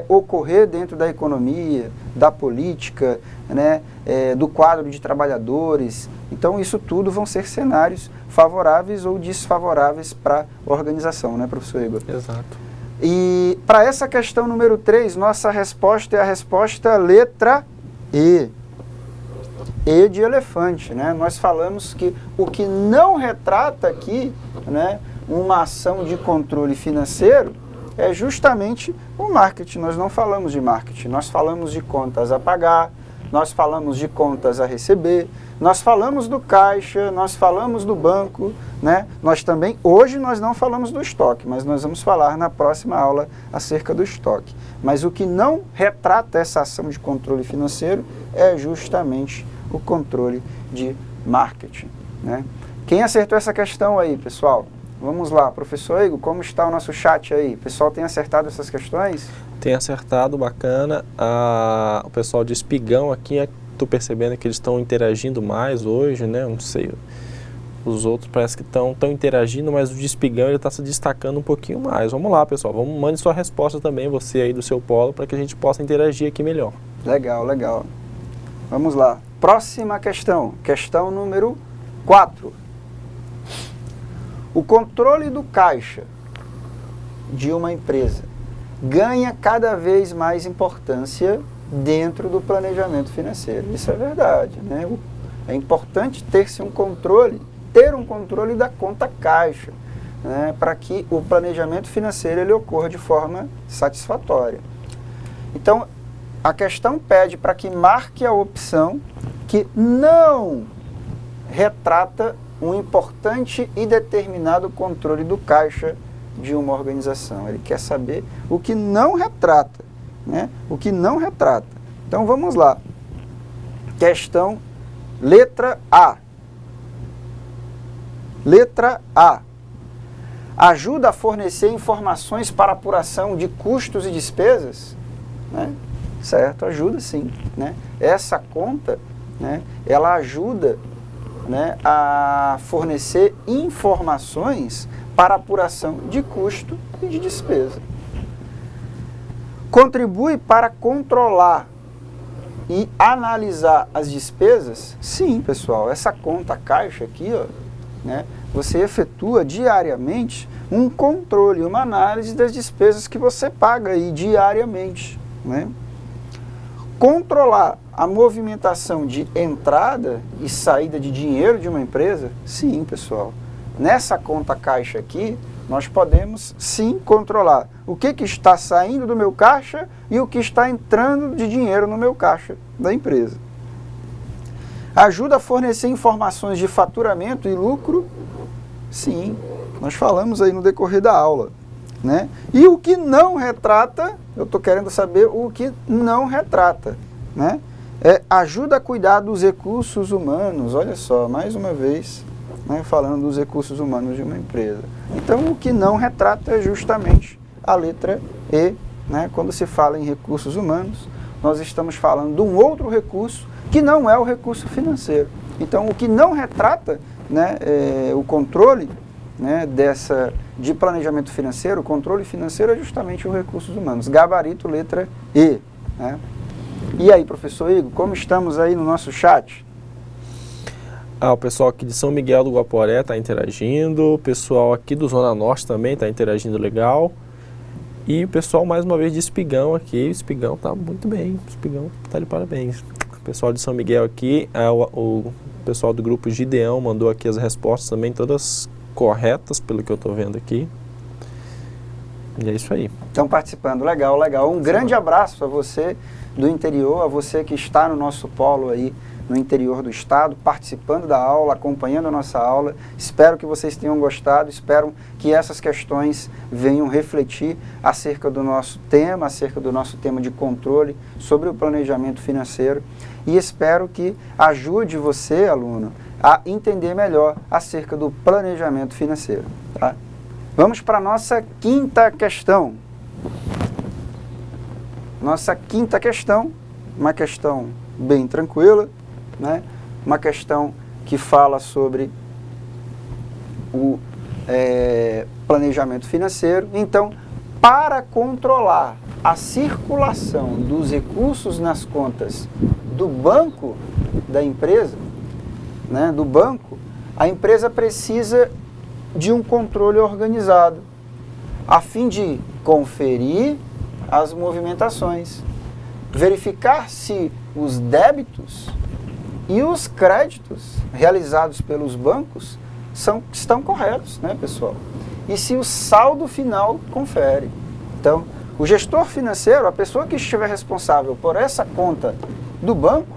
ocorrer dentro da economia, da política, né, do quadro de trabalhadores. Então, isso tudo vão ser cenários favoráveis ou desfavoráveis para a organização, né, professor Igor?
Exato.
E para essa questão número 3, nossa resposta é a resposta letra E. E de elefante, né? Nós falamos que o que não retrata aqui, né, uma ação de controle financeiro é justamente o marketing. Nós não falamos de marketing, nós falamos de contas a pagar, nós falamos de contas a receber, nós falamos do caixa, nós falamos do banco, né? Hoje nós não falamos do estoque, mas nós vamos falar na próxima aula acerca do estoque. Mas o que não retrata essa ação de controle financeiro é justamente o controle de marketing, né? Quem acertou essa questão aí, pessoal? Vamos lá, professor Igor, como está o nosso chat aí? O pessoal tem acertado essas questões?
Tem acertado, bacana. O pessoal de Espigão aqui, estou percebendo que eles estão interagindo mais hoje, né? Não sei, os outros parece que estão interagindo, mas o de Espigão ele está se destacando um pouquinho mais. Vamos lá, pessoal, mande sua resposta também, você aí do seu polo, para que a gente possa interagir aqui melhor.
Legal, legal. Vamos lá. Próxima questão, questão número 4. O controle do caixa de uma empresa ganha cada vez mais importância dentro do planejamento financeiro. Isso é verdade, né? É importante ter um controle da conta caixa, né, para que o planejamento financeiro ele ocorra de forma satisfatória. Então, a questão pede para que marque a opção que não retrata um importante e determinado controle do caixa de uma organização. Ele quer saber o que não retrata, né? O que não retrata. Então vamos lá. Questão letra A. Letra A. Ajuda a fornecer informações para apuração de custos e despesas? Né? Certo, ajuda sim, né? Essa conta, né, ela ajuda, né, a fornecer informações para apuração de custo e de despesa. Contribui para controlar e analisar as despesas? Sim, pessoal, essa conta caixa aqui, ó, né, você efetua diariamente um controle, uma análise das despesas que você paga aí diariamente, né? Controlar a movimentação de entrada e saída de dinheiro de uma empresa? Sim, pessoal. Nessa conta caixa aqui, nós podemos sim controlar o que está saindo do meu caixa e o que está entrando de dinheiro no meu caixa da empresa. Ajuda a fornecer informações de faturamento e lucro? Sim, nós falamos aí no decorrer da aula, né? E o que não retrata, eu estou querendo saber o que não retrata, né? Ajuda a cuidar dos recursos humanos, olha só, mais uma vez, né, falando dos recursos humanos de uma empresa. Então, o que não retrata é justamente a letra E, né? Quando se fala em recursos humanos, nós estamos falando de um outro recurso que não é o recurso financeiro. Então, o que não retrata, né, o controle, né, de planejamento financeiro, o controle financeiro é justamente os recursos humanos. Gabarito, letra E, né? E aí, professor Igor, como estamos aí no nosso chat?
O pessoal aqui de São Miguel do Guaporé está interagindo, o pessoal aqui do Zona Norte também está interagindo legal. E o pessoal, mais uma vez, de Espigão aqui, o Espigão está muito bem, o Espigão está de parabéns. O pessoal de São Miguel aqui, o pessoal do grupo Gideão mandou aqui as respostas também, todas corretas, pelo que eu estou vendo aqui. E é isso aí.
Estão participando, legal, legal. Um grande abraço a você do interior, a você que está no nosso polo aí, no interior do estado, participando da aula, acompanhando a nossa aula. Espero que vocês tenham gostado, espero que essas questões venham refletir acerca do nosso tema de controle sobre o planejamento financeiro, e espero que ajude você, aluno, a entender melhor acerca do planejamento financeiro, tá? Vamos para a nossa quinta questão. Nossa quinta questão, uma questão bem tranquila, né? Uma questão que fala sobre o planejamento financeiro. Então, para controlar a circulação dos recursos nas contas do banco da empresa, né, do banco, a empresa precisa de um controle organizado, a fim de conferir as movimentações, verificar se os débitos e os créditos realizados pelos bancos estão corretos, né, pessoal? E se o saldo final confere. Então, o gestor financeiro, a pessoa que estiver responsável por essa conta do banco,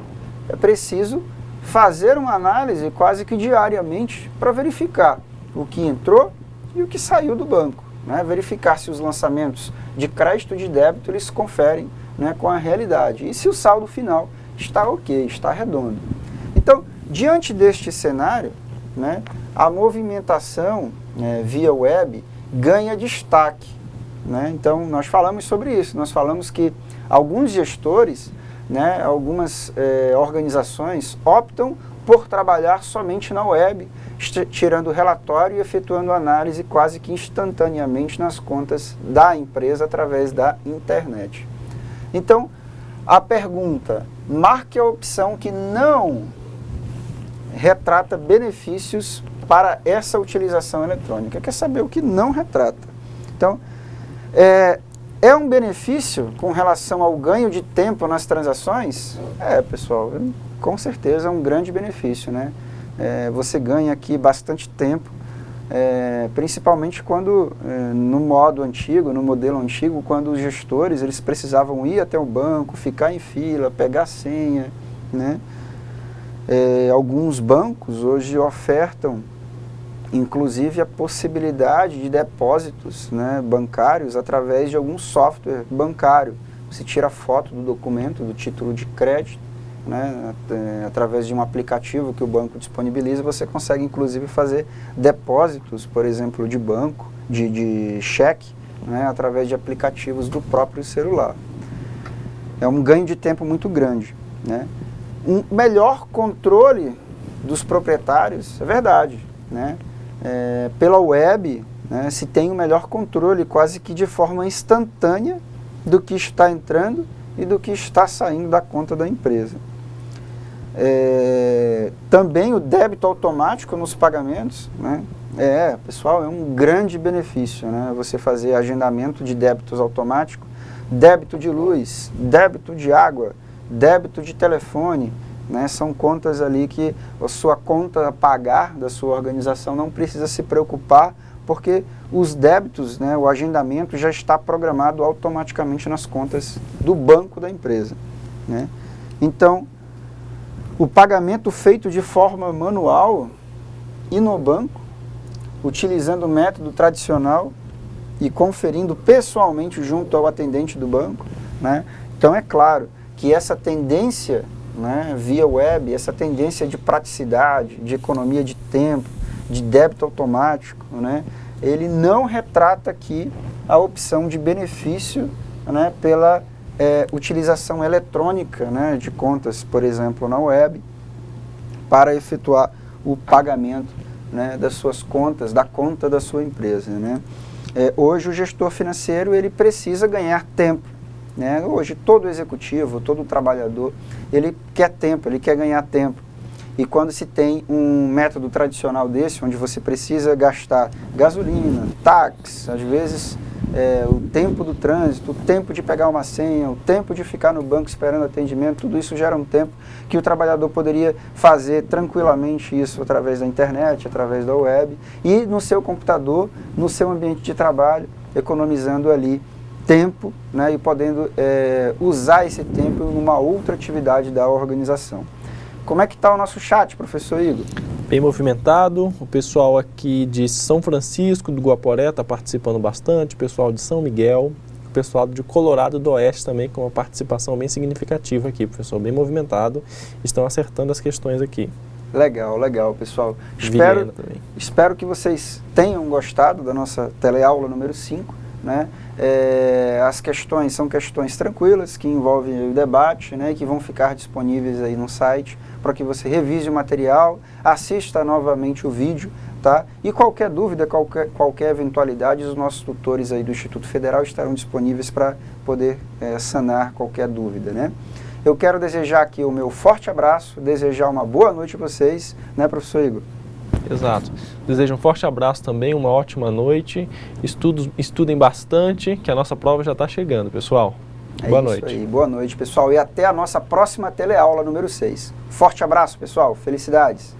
é preciso fazer uma análise quase que diariamente para verificar o que entrou e o que saiu do banco, né? Verificar se os lançamentos de crédito e de débito eles conferem, né, com a realidade e se o saldo final está ok, está redondo. Então, diante deste cenário, né, a movimentação via web ganha destaque, né? Então, nós falamos sobre isso, nós falamos que alguns gestores, né, algumas organizações optam por trabalhar somente na web, tirando relatório e efetuando análise quase que instantaneamente nas contas da empresa através da internet. Então, a pergunta, marque a opção que não retrata benefícios para essa utilização eletrônica. Quer saber o que não retrata? Então, é um benefício com relação ao ganho de tempo nas transações? Pessoal, com certeza é um grande benefício, né? Você ganha aqui bastante tempo, principalmente quando, no modelo antigo, quando os gestores eles precisavam ir até o banco, ficar em fila, pegar senha, né? Alguns bancos hoje ofertam, inclusive, a possibilidade de depósitos, né, bancários através de algum software bancário. Você tira foto do documento, do título de crédito, né, através de um aplicativo que o banco disponibiliza, você consegue, inclusive, fazer depósitos, por exemplo, de banco, de cheque, né, através de aplicativos do próprio celular. É um ganho de tempo muito grande, né? Um melhor controle dos proprietários, é verdade, né? Pela web, né, se tem um melhor controle quase que de forma instantânea do que está entrando e do que está saindo da conta da empresa. Também o débito automático nos pagamentos, né? Pessoal, é um grande benefício, né? Você fazer agendamento de débitos automáticos, débito de luz, débito de água, débito de telefone, né? São contas ali que a sua conta a pagar da sua organização não precisa se preocupar, porque os débitos, né, o agendamento já está programado automaticamente nas contas do banco da empresa, né? Então, o pagamento feito de forma manual e no banco, utilizando o método tradicional e conferindo pessoalmente junto ao atendente do banco, né? Então, é claro que essa tendência, né, via web, essa tendência de praticidade, de economia de tempo, de débito automático, né, ele não retrata aqui a opção de benefício, né, pela utilização eletrônica, né, de contas, por exemplo, na web, para efetuar o pagamento, né, das suas contas, da conta da sua empresa, né. Hoje o gestor financeiro ele precisa ganhar tempo, né? Hoje todo executivo, todo trabalhador, ele quer tempo, ele quer ganhar tempo. E quando se tem um método tradicional desse, onde você precisa gastar gasolina, táxi, às vezes o tempo do trânsito, o tempo de pegar uma senha, o tempo de ficar no banco esperando atendimento, tudo isso gera um tempo que o trabalhador poderia fazer tranquilamente isso através da internet, através da web e no seu computador, no seu ambiente de trabalho, economizando ali tempo, né, e podendo usar esse tempo em uma outra atividade da organização. Como é que está o nosso chat, professor Igor?
Bem movimentado, o pessoal aqui de São Francisco, do Guaporé, está participando bastante, o pessoal de São Miguel, o pessoal de Colorado do Oeste também, com uma participação bem significativa aqui, professor, bem movimentado, estão acertando as questões aqui.
Legal, legal, pessoal. Espero que vocês tenham gostado da nossa teleaula número 5, né? As questões são questões tranquilas, que envolvem o debate, né, que vão ficar disponíveis aí no site, para que você revise o material, assista novamente o vídeo, tá? E qualquer dúvida, qualquer eventualidade, os nossos tutores aí do Instituto Federal estarão disponíveis para poder sanar qualquer dúvida, né? Eu quero desejar aqui o meu forte abraço, desejar uma boa noite a vocês, né, professor Igor?
Exato. Desejo um forte abraço também, uma ótima noite. Estudem bastante, que a nossa prova já está chegando, pessoal. Boa noite.
Isso aí, boa noite, pessoal. E até a nossa próxima teleaula número 6. Forte abraço, pessoal. Felicidades.